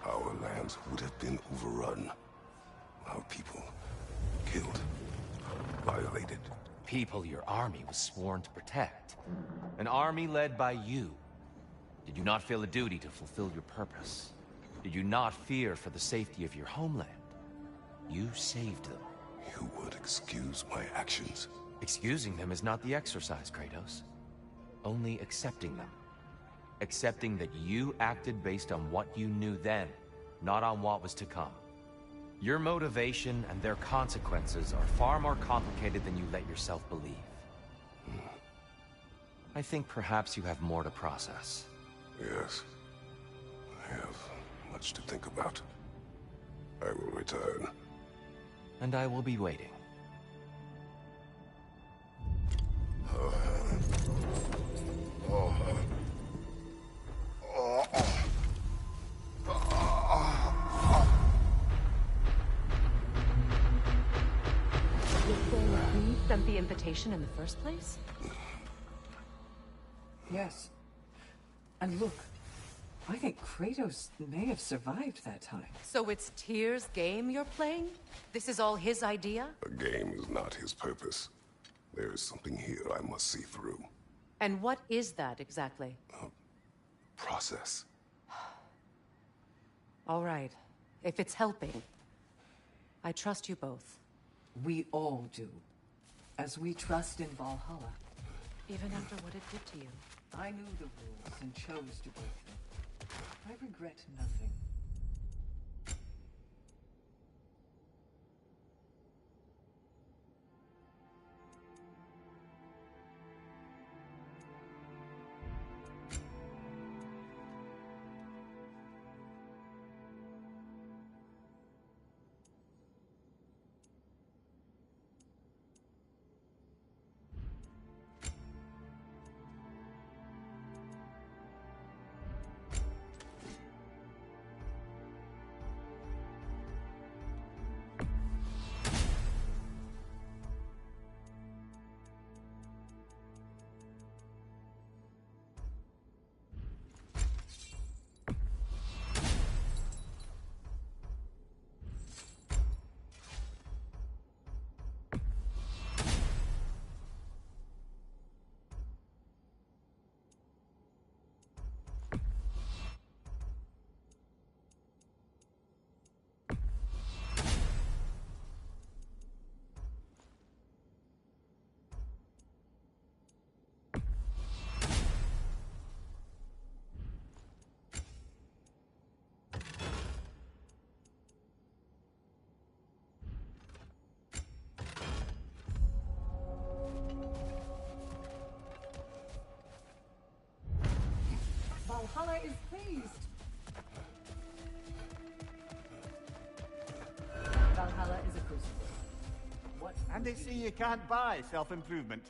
Our lands would have been overrun. Our people killed, violated. People your army was sworn to protect. An army led by you. Did you not feel a duty to fulfill your purpose? Did you not fear for the safety of your homeland? You saved them. You would excuse my actions. Excusing them is not the exercise, Kratos. Only accepting them. Accepting that you acted based on what you knew then, not on what was to come. Your motivation and their consequences are far more complicated than you let yourself believe. I think perhaps you have more to process. Yes. I have much to think about. I will return. And I will be waiting. Who sent the invitation in the first place? Yes. And look, I think Kratos may have survived that time. So it's Tyr's game you're playing? This is all his idea? A game is not his purpose. There is something here I must see through. And what is that exactly? Process. All right. If it's helping, I trust you both. We all do. As we trust in Valhalla. Even after what it did to you. I knew the rules and chose to break them. I regret nothing. Valhalla is pleased. Valhalla is a crucible. What? And they say you can't buy self-improvement.